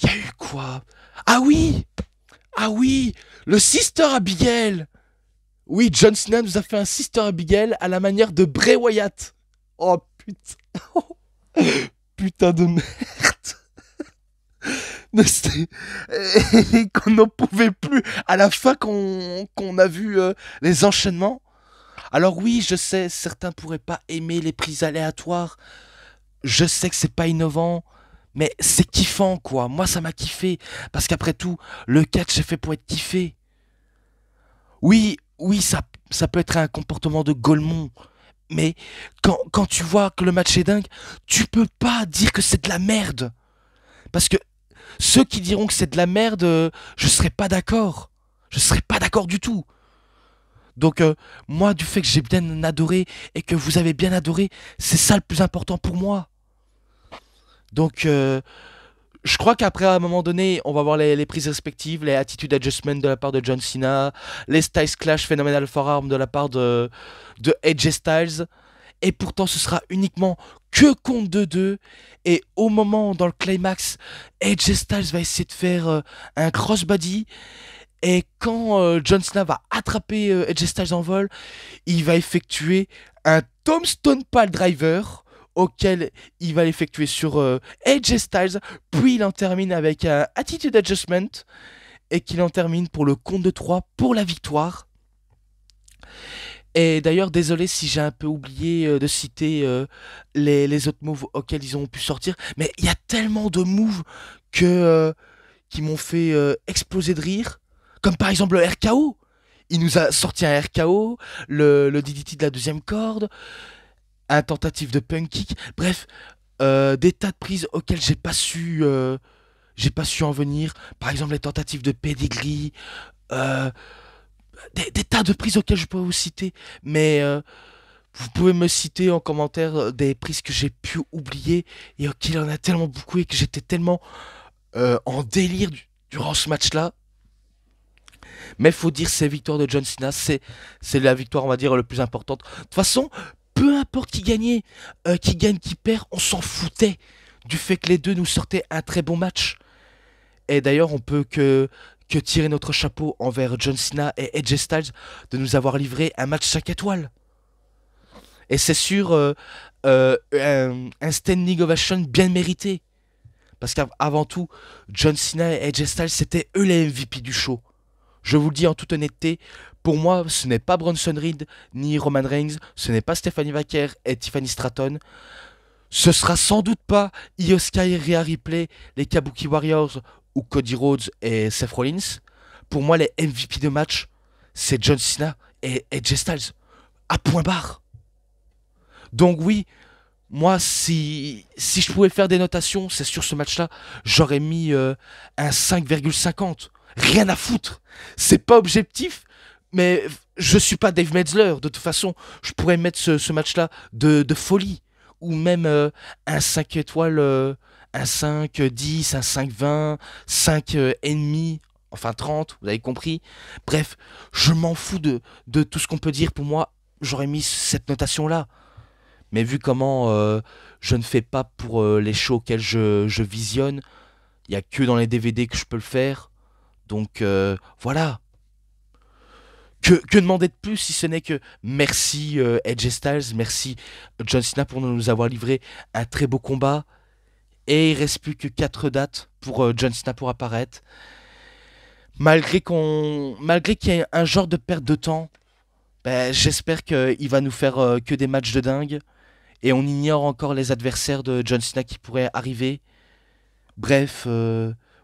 Il y a eu quoi? Ah oui! Ah oui! Le Sister Abigail! Oui, John Cena nous a fait un Sister Abigail à la manière de Bray Wyatt. Oh putain! Putain de merde! Et qu'on n'en pouvait plus à la fin qu'on a vu les enchaînements. Alors oui, je sais, certains pourraient pas aimer les prises aléatoires. Je sais que c'est pas innovant, mais c'est kiffant quoi. Moi ça m'a kiffé. Parce qu'après tout, le catch est fait pour être kiffé. Oui, oui, ça peut être un comportement de Golemont. Mais quand tu vois que le match est dingue, tu peux pas dire que c'est de la merde. Parce que ceux qui diront que c'est de la merde, je serais pas d'accord. Je serais pas d'accord du tout. Donc moi, du fait que j'ai bien adoré et que vous avez bien adoré, c'est ça le plus important pour moi. Donc je crois qu'après, à un moment donné, on va voir les prises respectives, les attitude adjustments de la part de John Cena, les Styles Clash Phenomenal Forearm de la part de AJ Styles. Et pourtant, ce sera uniquement que contre 2-2. Et au moment, dans le climax, AJ Styles va essayer de faire un crossbody. Et quand John Cena va attraper AJ Styles en vol, il va effectuer un Tombstone Pile Driver auquel il va l'effectuer sur AJ Styles, puis il en termine avec un Attitude Adjustment et qu'il en termine pour le compte de 3 pour la victoire. Et d'ailleurs, désolé si j'ai un peu oublié de citer les autres moves auxquels ils ont pu sortir, mais il y a tellement de moves qui m'ont fait exploser de rire, comme par exemple le RKO. Il nous a sorti un RKO, le DDT de la deuxième corde, un tentative de punk kick, bref, des tas de prises auxquelles j'ai pas su en venir. Par exemple, les tentatives de pedigree, euh, des tas de prises auxquelles je pourrais vous citer, mais vous pouvez me citer en commentaire des prises que j'ai pu oublier et auxquelles il y en a tellement beaucoup et que j'étais tellement en délire durant ce match-là. Mais faut dire c'est victoire de John Cena, c'est la victoire on va dire le plus importante. De toute façon, peu importe qui gagnait, qui gagne, qui perd, on s'en foutait du fait que les deux nous sortaient un très bon match. Et d'ailleurs, on peut que tirer notre chapeau envers John Cena et AJ Styles de nous avoir livré un match 5 étoiles. Et c'est sûr, un standing ovation bien mérité. Parce qu'avant tout, John Cena et AJ Styles, c'était eux les MVP du show. Je vous le dis en toute honnêteté, pour moi, ce n'est pas Bronson Reed ni Roman Reigns, ce n'est pas Stephanie Vaquer et Tiffany Stratton, ce sera sans doute pas Io Sky et Rhea Ripley, les Kabuki Warriors ou Cody Rhodes et Seth Rollins. Pour moi, les MVP de match, c'est John Cena et AJ Styles. À point barre. Donc oui, moi, si je pouvais faire des notations, c'est sur ce match-là, j'aurais mis un 5,50. Rien à foutre. C'est pas objectif, mais je suis pas Dave Metzler. De toute façon, je pourrais mettre ce match-là de folie. Ou même un 5 étoiles, un 5, 10, un 5, 20, 5 et demi, enfin 30, vous avez compris. Bref, je m'en fous de tout ce qu'on peut dire. Pour moi, j'aurais mis cette notation-là. Mais vu comment je ne fais pas pour les shows auxquels je visionne, il n'y a que dans les DVD que je peux le faire. Donc voilà. Que demander de plus si ce n'est que merci AJ Styles, merci John Cena pour nous avoir livré un très beau combat. Et il reste plus que 4 dates pour John Cena pour apparaître. Malgré qu'il y ait un genre de perte de temps, ben, j'espère qu'il va nous faire que des matchs de dingue. Et on ignore encore les adversaires de John Cena qui pourraient arriver. Bref,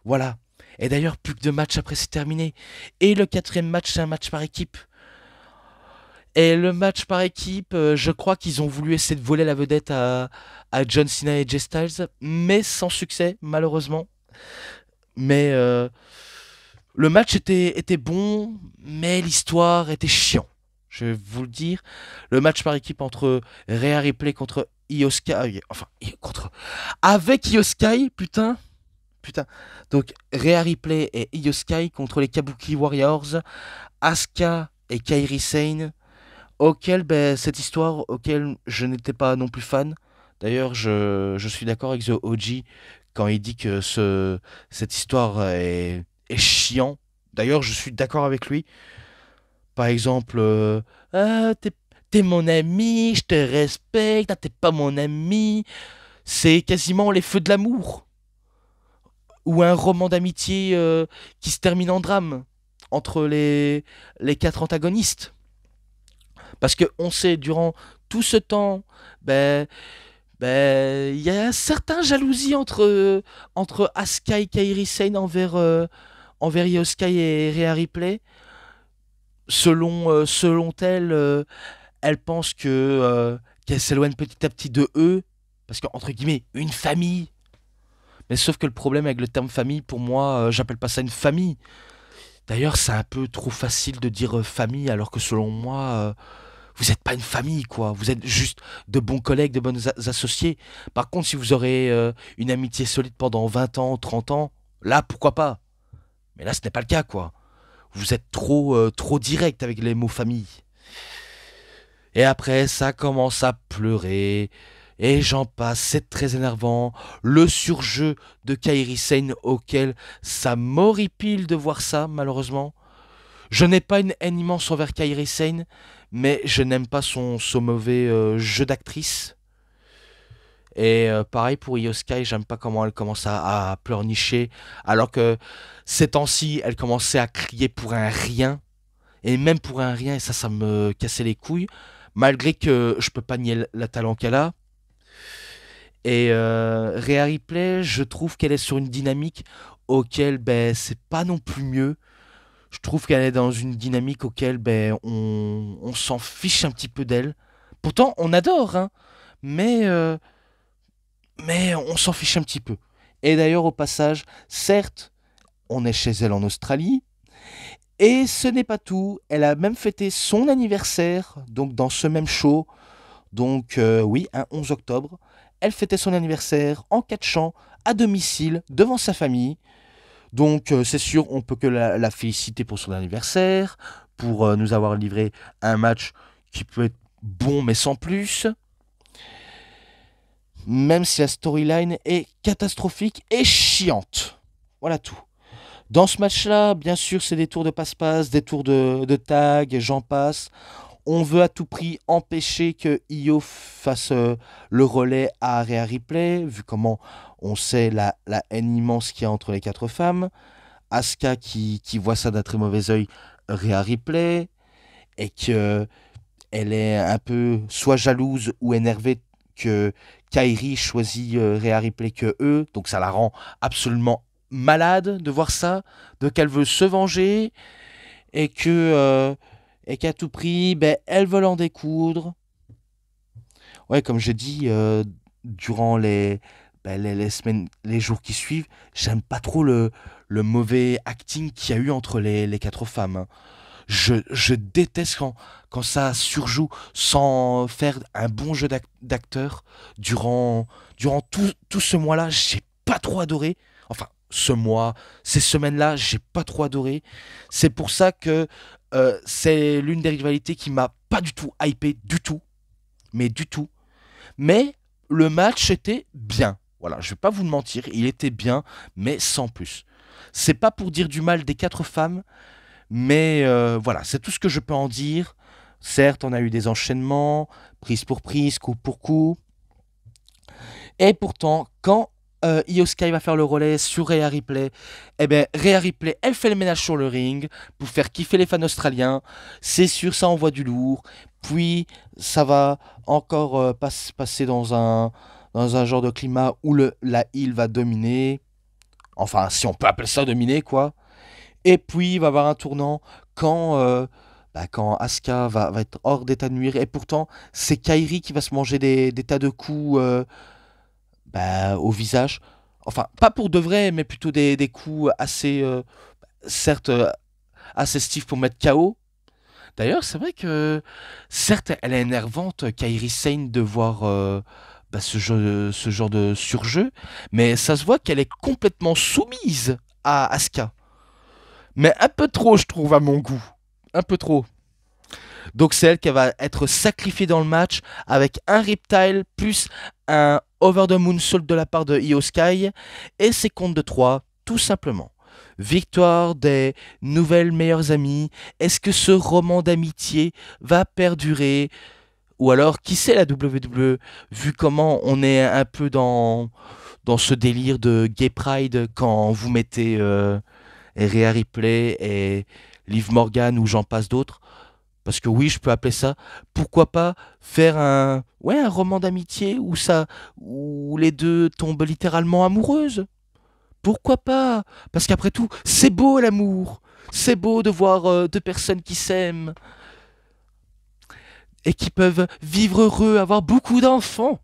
voilà. Et d'ailleurs, plus que 2 matchs après, c'est terminé. Et le 4e match, c'est un match par équipe. Et le match par équipe, je crois qu'ils ont voulu essayer de voler la vedette à John Cena et AJ Styles, mais sans succès, malheureusement. Mais le match était bon, mais l'histoire était chiant. Je vais vous le dire. Le match par équipe entre Rhea Ripley contre Io Sky. Enfin, avec Io Sky, putain. Putain. Donc, Rhea Ripley et Io Sky contre les Kabuki Warriors, Asuka et Kairi Sane. Cette histoire, auquel je n'étais pas non plus fan. D'ailleurs, je suis d'accord avec The OG quand il dit que cette histoire est chiant. D'ailleurs, je suis d'accord avec lui. Par exemple, ah, t'es mon ami, je te respecte, ah, t'es pas mon ami. C'est quasiment les feux de l'amour. Ou un roman d'amitié qui se termine en drame entre les 4 antagonistes. Parce qu'on sait, durant tout ce temps, ben, il y a un certain jalousie entre Asuka et Kairi Sane envers Io Sky et Rhea Ripley. Selon elle, elle pense qu'elle s'éloigne petit à petit de eux, parce qu'entre guillemets, une famille. Mais sauf que le problème avec le terme famille, pour moi, j'appelle pas ça une famille. D'ailleurs, c'est un peu trop facile de dire famille, alors que selon moi, vous n'êtes pas une famille, quoi. Vous êtes juste de bons collègues, de bons associés. Par contre, si vous aurez une amitié solide pendant 20 ans, 30 ans, là, pourquoi pas. Mais là, ce n'est pas le cas, quoi. Vous êtes trop direct avec les mots famille. Et après, ça commence à pleurer. Et j'en passe, c'est très énervant. Le surjeu de Kairi Sane auquel ça m'horripile de voir ça, malheureusement. Je n'ai pas une haine immense envers Kairi Sane, mais je n'aime pas son mauvais jeu d'actrice. Et pareil pour Io Sky, j'aime pas comment elle commence à pleurnicher, alors que ces temps-ci, elle commençait à crier pour un rien. Et même pour un rien, et ça me cassait les couilles, malgré que je peux pas nier la talent qu'elle a. Et Rhea Ripley, je trouve qu'elle est sur une dynamique auquel c'est pas non plus mieux. Je trouve qu'elle est dans une dynamique auquel on s'en fiche un petit peu d'elle. Pourtant, on adore, hein, mais, euh, mais on s'en fiche un petit peu. Et d'ailleurs, au passage, certes, on est chez elle en Australie, et ce n'est pas tout. Elle a même fêté son anniversaire, donc dans ce même show. Donc oui, un 11 octobre. Elle fêtait son anniversaire en catchant à domicile devant sa famille. Donc c'est sûr, on peut que la féliciter pour son anniversaire, pour nous avoir livré un match qui peut être bon mais sans plus. Même si la storyline est catastrophique et chiante. Voilà tout. Dans ce match-là, bien sûr, c'est des tours de passe-passe, des tours de tag, et j'en passe. On veut à tout prix empêcher que Io fasse le relais à Rhea Ripley, vu comment on sait la haine immense qu'il y a entre les quatre femmes. Asuka qui voit ça d'un très mauvais œil, Rhea Ripley, et que elle est un peu soit jalouse ou énervée que Kairi choisit Rhea Ripley que eux, donc ça la rend absolument malade de voir ça, de qu'elle veut se venger et qu'à tout prix, ben, elles veulent en découdre. Ouais, comme je dis, durant les semaines, les jours qui suivent, j'aime pas trop le mauvais acting qu'il y a eu entre les quatre femmes, hein. Je déteste quand ça surjoue sans faire un bon jeu d'acteur. Durant tout ce mois-là, j'ai pas trop adoré. Enfin, ce mois, ces semaines-là, j'ai pas trop adoré. C'est pour ça que c'est l'une des rivalités qui m'a pas du tout hypé, du tout. Mais du tout. Mais le match était bien. Voilà, je vais pas vous le mentir, il était bien, mais sans plus. C'est pas pour dire du mal des quatre femmes, mais voilà, c'est tout ce que je peux en dire. Certes, on a eu des enchaînements, prise pour prise, coup pour coup. Et pourtant, quand Io Sky va faire le relais sur Rhea Ripley, eh ben Rhea Ripley, elle fait le ménage sur le ring pour faire kiffer les fans australiens. C'est sûr, ça envoie du lourd. Puis, ça va encore passer dans un genre de climat où la heel va dominer. Enfin, si on peut appeler ça dominer, quoi. Et puis, il va y avoir un tournant quand Asuka va être hors d'état de nuire. Et pourtant, c'est Kairi qui va se manger des tas de coups au visage. Enfin, pas pour de vrai, mais plutôt des coups assez, certes, assez stiff pour mettre KO. D'ailleurs, c'est vrai que, certes, elle est énervante, Kairi Sane, de voir ce genre de surjeu. Mais ça se voit qu'elle est complètement soumise à Asuka. Mais un peu trop, je trouve, à mon goût. Un peu trop. Donc c'est elle qui va être sacrifiée dans le match avec un Reptile plus un Over the Moonsault de la part de Io Sky. Et c'est compte de 3, tout simplement. Victoire des nouvelles meilleures amies. Est-ce que ce roman d'amitié va perdurer? Ou alors, qui sait la WWE, vu comment on est un peu dans ce délire de gay pride quand vous mettez Rhea Ripley et Liv Morgan ou j'en passe d'autres. Parce que oui, je peux appeler ça. Pourquoi pas faire un roman d'amitié où les deux tombent littéralement amoureuses. Pourquoi pas? Parce qu'après tout, c'est beau l'amour. C'est beau de voir deux personnes qui s'aiment et qui peuvent vivre heureux, avoir beaucoup d'enfants.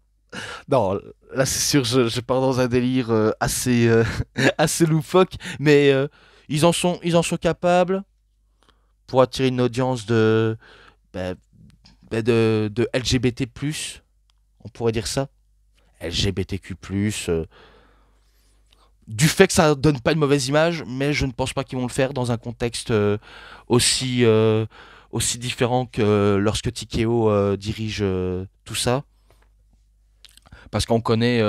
Non, là c'est sûr, je pars dans un délire assez, assez loufoque, mais ils en sont capables pour attirer une audience bah, de LGBT+, on pourrait dire ça. LGBTQ+, du fait que ça donne pas une mauvaise image, mais je ne pense pas qu'ils vont le faire dans un contexte aussi, aussi différent que lorsque TKO dirige tout ça. Parce qu'on connaît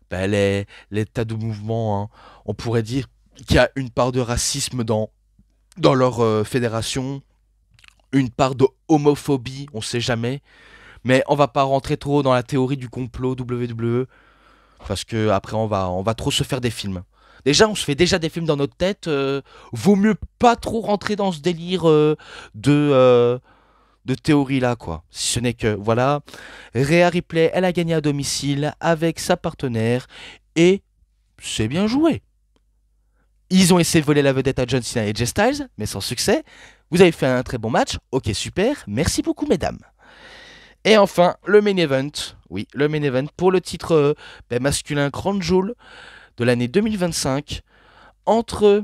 les tas de mouvements, hein. On pourrait dire qu'il y a une part de racisme dans leur fédération, une part de homophobie, on sait jamais. Mais on va pas rentrer trop dans la théorie du complot WWE, parce que après on va trop se faire des films. Déjà, on se fait déjà des films dans notre tête. Vaut mieux pas trop rentrer dans ce délire de théorie là, quoi. Si ce n'est que, voilà, Rhea Ripley, elle a gagné à domicile avec sa partenaire et c'est bien joué. Ils ont essayé de voler la vedette à John Cena et Jay Styles, mais sans succès. Vous avez fait un très bon match. Ok, super. Merci beaucoup, mesdames. Et enfin, le main event. Oui, le main event pour le titre masculin Crown Jewel de l'année 2025 entre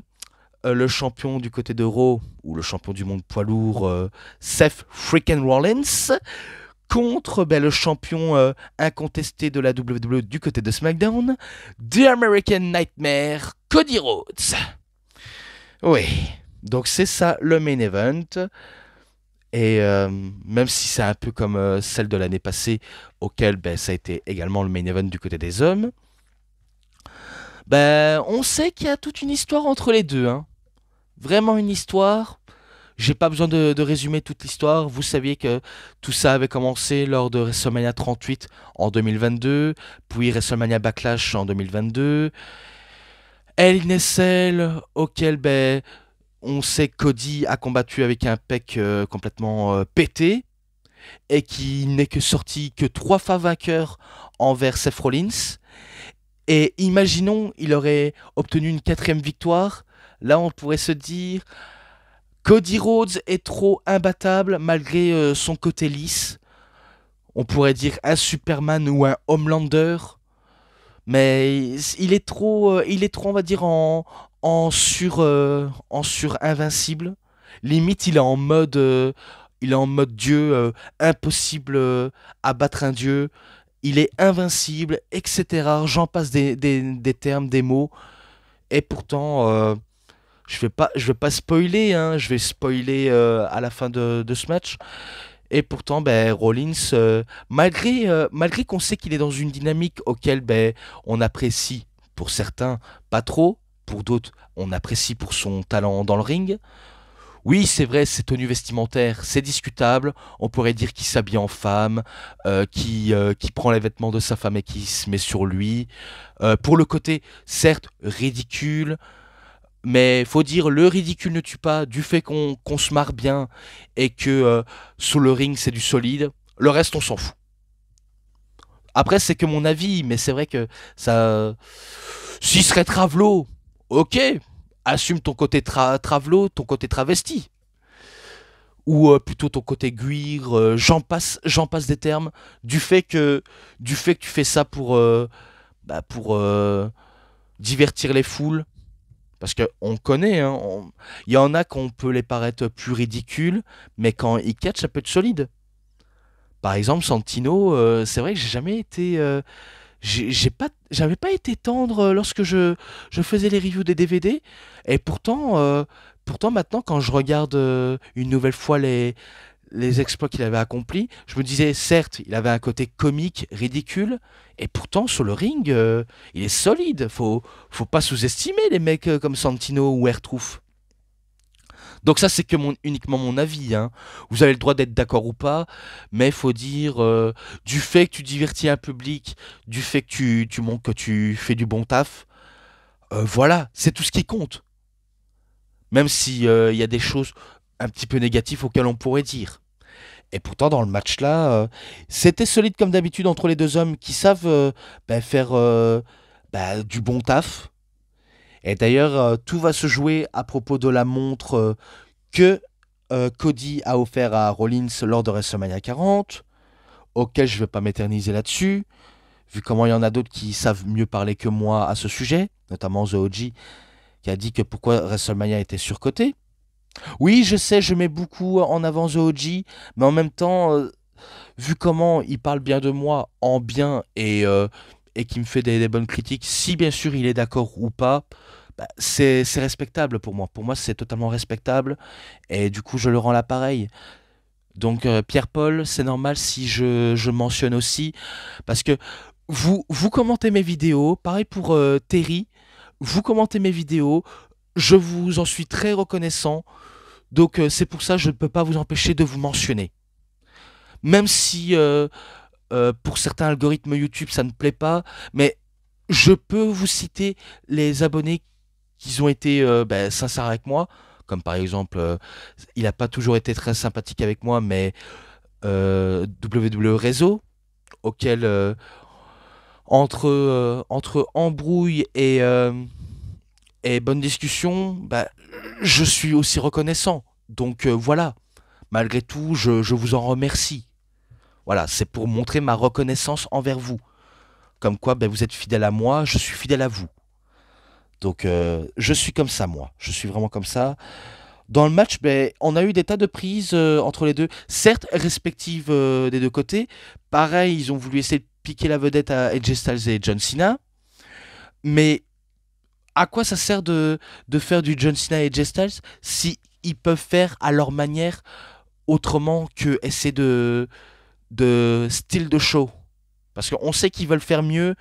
le champion du côté de Raw ou le champion du monde poids lourd Seth freaking Rollins contre le champion incontesté de la WWE du côté de SmackDown, The American Nightmare, Cody Rhodes. Oui, donc c'est ça le main event. Et même si c'est un peu comme celle de l'année passée, auquel ça a été également le main event du côté des hommes, on sait qu'il y a toute une histoire entre les deux, hein. Vraiment une histoire. J'ai pas besoin de résumer toute l'histoire. Vous saviez que tout ça avait commencé lors de WrestleMania 38 en 2022, puis WrestleMania Backlash en 2022. Hell in a Cell, auquel on sait que Cody a combattu avec un pec complètement pété et qui n'est que sorti que 3 fois vainqueur envers Seth Rollins. Et imaginons, il aurait obtenu une 4e victoire. Là, on pourrait se dire, Cody Rhodes est trop imbattable malgré son côté lisse. On pourrait dire un Superman ou un Homelander. Mais il est trop, on va dire, en sur invincible. Limite, il est en mode dieu, impossible à battre un dieu. Il est invincible, etc. J'en passe des termes, des mots. Et pourtant, je vais pas spoiler, hein, je vais spoiler à la fin de ce match. Et pourtant, Rollins, malgré qu'on sait qu'il est dans une dynamique auquel on apprécie, pour certains, pas trop, pour d'autres, on apprécie pour son talent dans le ring. Oui, c'est vrai, ses tenues vestimentaires, c'est discutable. On pourrait dire qu'il s'habille en femme, qui prend les vêtements de sa femme et qui se met sur lui. Pour le côté, certes, ridicule, mais faut dire, le ridicule ne tue pas, du fait qu'on se marre bien et que sous le ring c'est du solide, le reste on s'en fout. Après c'est que mon avis, mais c'est vrai que ça... S'il serait Travelo, ok, assume ton côté Travelo, ton côté travesti. Ou plutôt ton côté guir, j'en passe des termes, du fait que tu fais ça pour divertir les foules. Parce qu'on connaît, hein, il y en a qu'on peut les paraître plus ridicules, mais quand ils catchent, ça peut être solide. Par exemple, Santino, c'est vrai que j'ai jamais été. J'avais pas été tendre lorsque je faisais les reviews des DVD. Et pourtant maintenant, quand je regarde une nouvelle fois les exploits qu'il avait accomplis, je me disais, certes, il avait un côté comique, ridicule, et pourtant, sur le ring, il est solide. Faut pas sous-estimer les mecs comme Santino ou R-Truth. Donc ça, c'est que uniquement mon avis, hein. Vous avez le droit d'être d'accord ou pas, mais il faut dire, du fait que tu divertis un public, du fait que tu montres que tu fais du bon taf, voilà, c'est tout ce qui compte. Même si il y a des choses un petit peu négatives auxquelles on pourrait dire. Et pourtant, dans le match là, c'était solide comme d'habitude entre les deux hommes qui savent faire du bon taf. Et d'ailleurs, tout va se jouer à propos de la montre que Cody a offert à Rollins lors de WrestleMania 40, auquel je ne vais pas m'éterniser là-dessus, vu comment il y en a d'autres qui savent mieux parler que moi à ce sujet, notamment The OG, qui a dit que pourquoi WrestleMania était surcoté. Oui, je sais, je mets beaucoup en avant The OG, mais en même temps, vu comment il parle bien de moi en bien et qu'il me fait des bonnes critiques, si bien sûr il est d'accord ou pas, c'est respectable pour moi. Pour moi, c'est totalement respectable et du coup, je le rends l'appareil. Donc, Pierre-Paul, c'est normal si je mentionne aussi, parce que vous commentez mes vidéos, pareil pour Terry, vous commentez mes vidéos, je vous en suis très reconnaissant. Donc c'est pour ça que je ne peux pas vous empêcher de vous mentionner. Même si pour certains algorithmes YouTube ça ne plaît pas, mais je peux vous citer les abonnés qui ont été sincères avec moi. Comme par exemple, il n'a pas toujours été très sympathique avec moi, mais WWE Réseau, auquel entre embrouille et bonne discussion, je suis aussi reconnaissant. Donc voilà, malgré tout, je vous en remercie. Voilà, c'est pour montrer ma reconnaissance envers vous. Comme quoi, vous êtes fidèle à moi, je suis fidèle à vous. Donc je suis comme ça, moi. Je suis vraiment comme ça. Dans le match, on a eu des tas de prises entre les deux, certes respectives des deux côtés. Pareil, ils ont voulu essayer de piquer la vedette à AJ Styles et John Cena. Mais à quoi ça sert de faire du John Cena et AJ Styles si ils peuvent faire à leur manière autrement que essayer de style de show? Parce qu'on sait qu'ils veulent faire mieux,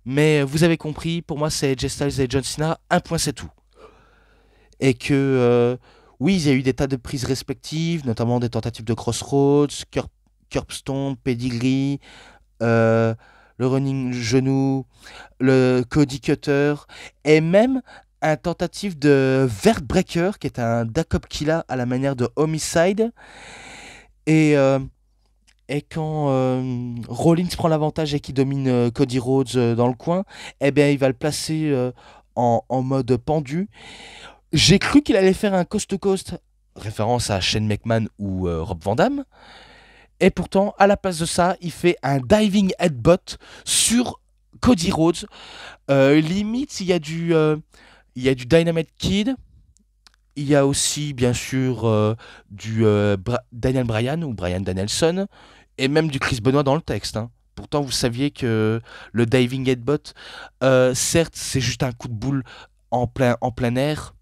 mais vous avez compris, pour moi c'est AJ Styles et John Cena, un point c'est tout. Et que Oui, il y a eu des tas de prises respectives, notamment des tentatives de crossroads, curbstone, pedigree, euh, le running genou, le Cody Cutter, et même un tentative de Vertbreaker, qui est un Dakop Killa à la manière de Homicide. Et, euh, et quand Rollins prend l'avantage et qu'il domine Cody Rhodes dans le coin, eh bien, il va le placer en mode pendu. J'ai cru qu'il allait faire un coast-to-coast, référence à Shane McMahon ou Rob Van Dam. Et pourtant, à la place de ça, il fait un diving headbutt sur Cody Rhodes. Limite, il y a du Dynamite Kid. Il y a aussi, bien sûr, du Daniel Bryan ou Bryan Danielson. Et même du Chris Benoit dans le texte, hein. Pourtant, vous saviez que le diving headbutt, certes, c'est juste un coup de boule en plein air,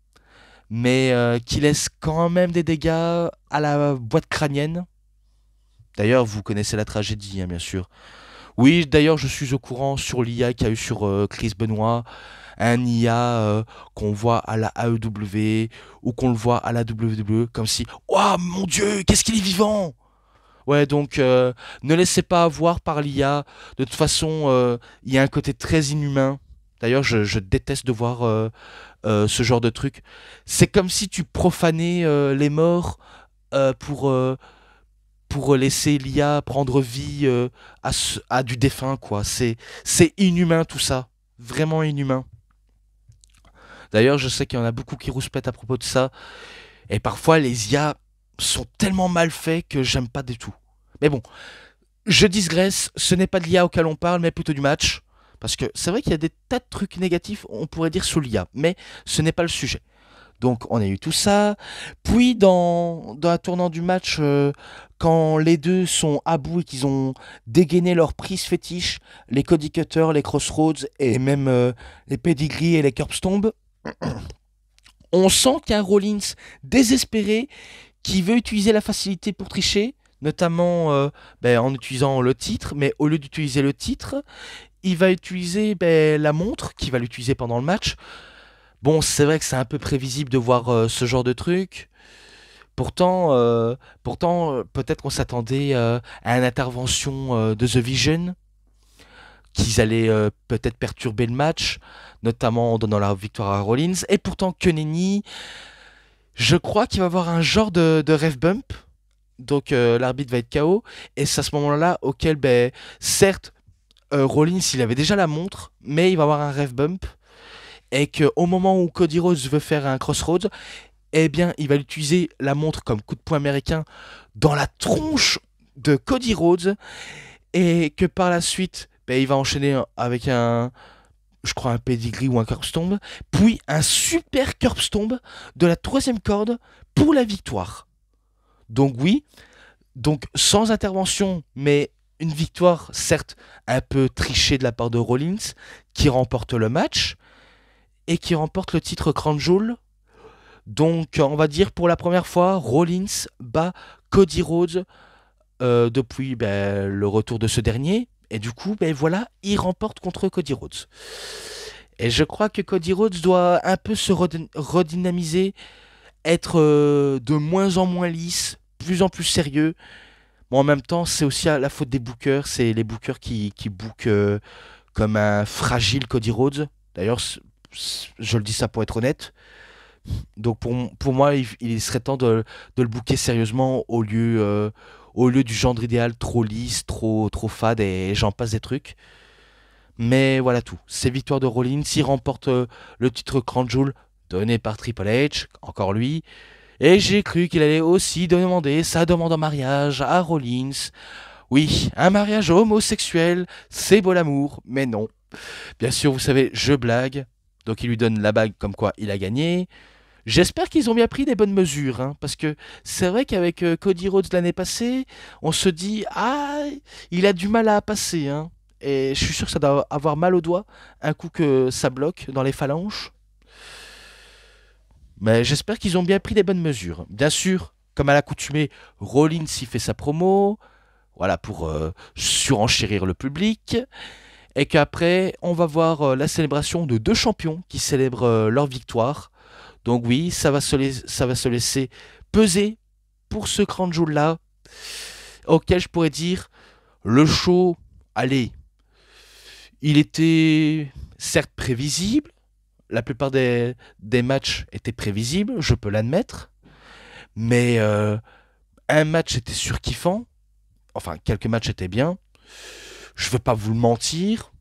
mais qui laisse quand même des dégâts à la boîte crânienne. D'ailleurs, vous connaissez la tragédie, hein, bien sûr. Oui, d'ailleurs, je suis au courant sur l'IA qu'il y a eu sur Chris Benoit, un IA qu'on voit à la AEW ou qu'on le voit à la WWE, comme si, oh mon Dieu, qu'est-ce qu'il est vivant! Ouais, donc ne laissez pas avoir par l'IA. De toute façon, il y a un côté très inhumain. D'ailleurs, je déteste de voir ce genre de truc. C'est comme si tu profanais les morts euh, pour, euh, pour laisser l'IA prendre vie à du défunt, quoi. C'est inhumain tout ça. Vraiment inhumain. D'ailleurs, je sais qu'il y en a beaucoup qui rouspètent à propos de ça. Et parfois, les IA sont tellement mal faits que j'aime pas du tout. Mais bon, je digresse, ce n'est pas de l'IA auquel on parle, mais plutôt du match. Parce que c'est vrai qu'il y a des tas de trucs négatifs, on pourrait dire, sur l'IA. Mais ce n'est pas le sujet. Donc on a eu tout ça. Puis dans la tournant du match, quand les deux sont à bout et qu'ils ont dégainé leur prise fétiche, les Cody Cutter, les Crossroads et même les Pedigree et les Curbstomb, on sent qu'il y a un Rollins désespéré qui veut utiliser la facilité pour tricher, notamment en utilisant le titre, mais au lieu d'utiliser le titre, il va utiliser la montre qu'il va l'utiliser pendant le match. Bon, c'est vrai que c'est un peu prévisible de voir ce genre de truc. Pourtant, peut-être qu'on s'attendait à une intervention de The Vision, qu'ils allaient peut-être perturber le match, notamment en donnant la victoire à Rollins. Et pourtant, Kenny, je crois qu'il va y avoir un genre de ref bump. Donc l'arbitre va être KO. Et c'est à ce moment-là auquel, certes, Rollins, il avait déjà la montre, mais il va avoir un ref bump. Et qu'au moment où Cody Rhodes veut faire un crossroads, eh bien, il va utiliser la montre comme coup de poing américain dans la tronche de Cody Rhodes. Et que par la suite, il va enchaîner avec je crois un pedigree ou un curbstomb, puis un super curbstomb de la troisième corde pour la victoire. Donc oui, donc sans intervention, mais une victoire certes un peu trichée de la part de Rollins, qui remporte le match et qui remporte le titre Crown Jewel. Donc on va dire pour la première fois, Rollins bat Cody Rhodes depuis le retour de ce dernier. Et du coup, voilà, il remporte contre Cody Rhodes. Et je crois que Cody Rhodes doit un peu se redynamiser, être de moins en moins lisse, plus en plus sérieux. Bon, en même temps, c'est aussi la faute des bookers. C'est les bookers qui bookent comme un fragile Cody Rhodes. D'ailleurs, je le dis ça pour être honnête. Donc pour moi, il serait temps de le booker sérieusement au lieu du genre idéal trop lisse, trop fade et j'en passe des trucs. Mais voilà tout. C'est victoire de Rollins. Il remporte le titre Crown Jewel donné par Triple H, encore lui. Et j'ai cru qu'il allait aussi demander sa demande en mariage à Rollins. Oui, un mariage homosexuel, c'est beau l'amour, mais non. Bien sûr, vous savez, je blague. Donc il lui donne la bague comme quoi il a gagné. J'espère qu'ils ont bien pris des bonnes mesures, hein, parce que c'est vrai qu'avec Cody Rhodes l'année passée, on se dit ah il a du mal à passer, hein. Et je suis sûr que ça doit avoir mal au doigt un coup que ça bloque dans les phalanges. Mais j'espère qu'ils ont bien pris des bonnes mesures. Bien sûr, comme à l'accoutumée, Rollins y fait sa promo, voilà pour surenchérir le public, et qu'après on va voir la célébration de deux champions qui célèbrent leur victoire. Donc oui, ça va se laisser peser pour ce Crown Jewel-là, auquel je pourrais dire, le show, allez, il était certes prévisible, la plupart des matchs étaient prévisibles, je peux l'admettre, mais un match était surkiffant, enfin quelques matchs étaient bien, je vais pas vous le mentir.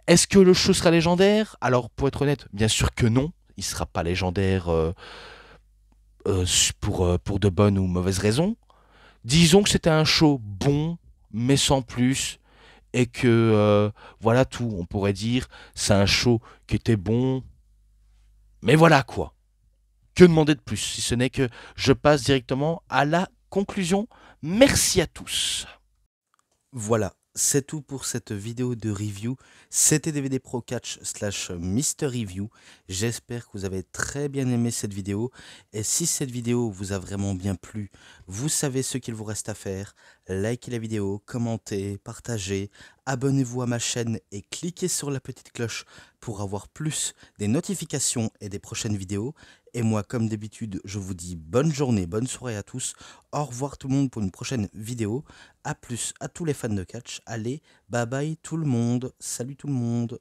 Est-ce que le show sera légendaire? Alors pour être honnête, bien sûr que non, il sera pas légendaire pour de bonnes ou mauvaises raisons. Disons que c'était un show bon, mais sans plus, et que voilà tout, on pourrait dire, c'est un show qui était bon, mais voilà quoi. Que demander de plus, si ce n'est que je passe directement à la conclusion. Merci à tous. Voilà, c'est tout pour cette vidéo de review. C'était DVD Pro Catch / Mister Review. J'espère que vous avez très bien aimé cette vidéo. Et si cette vidéo vous a vraiment bien plu, vous savez ce qu'il vous reste à faire. Likez la vidéo, commentez, partagez, abonnez-vous à ma chaîne et cliquez sur la petite cloche pour avoir plus des notifications et des prochaines vidéos. Et moi, comme d'habitude, je vous dis bonne journée, bonne soirée à tous. Au revoir tout le monde pour une prochaine vidéo. A plus à tous les fans de catch. Allez, bye bye tout le monde. Salut tout le monde.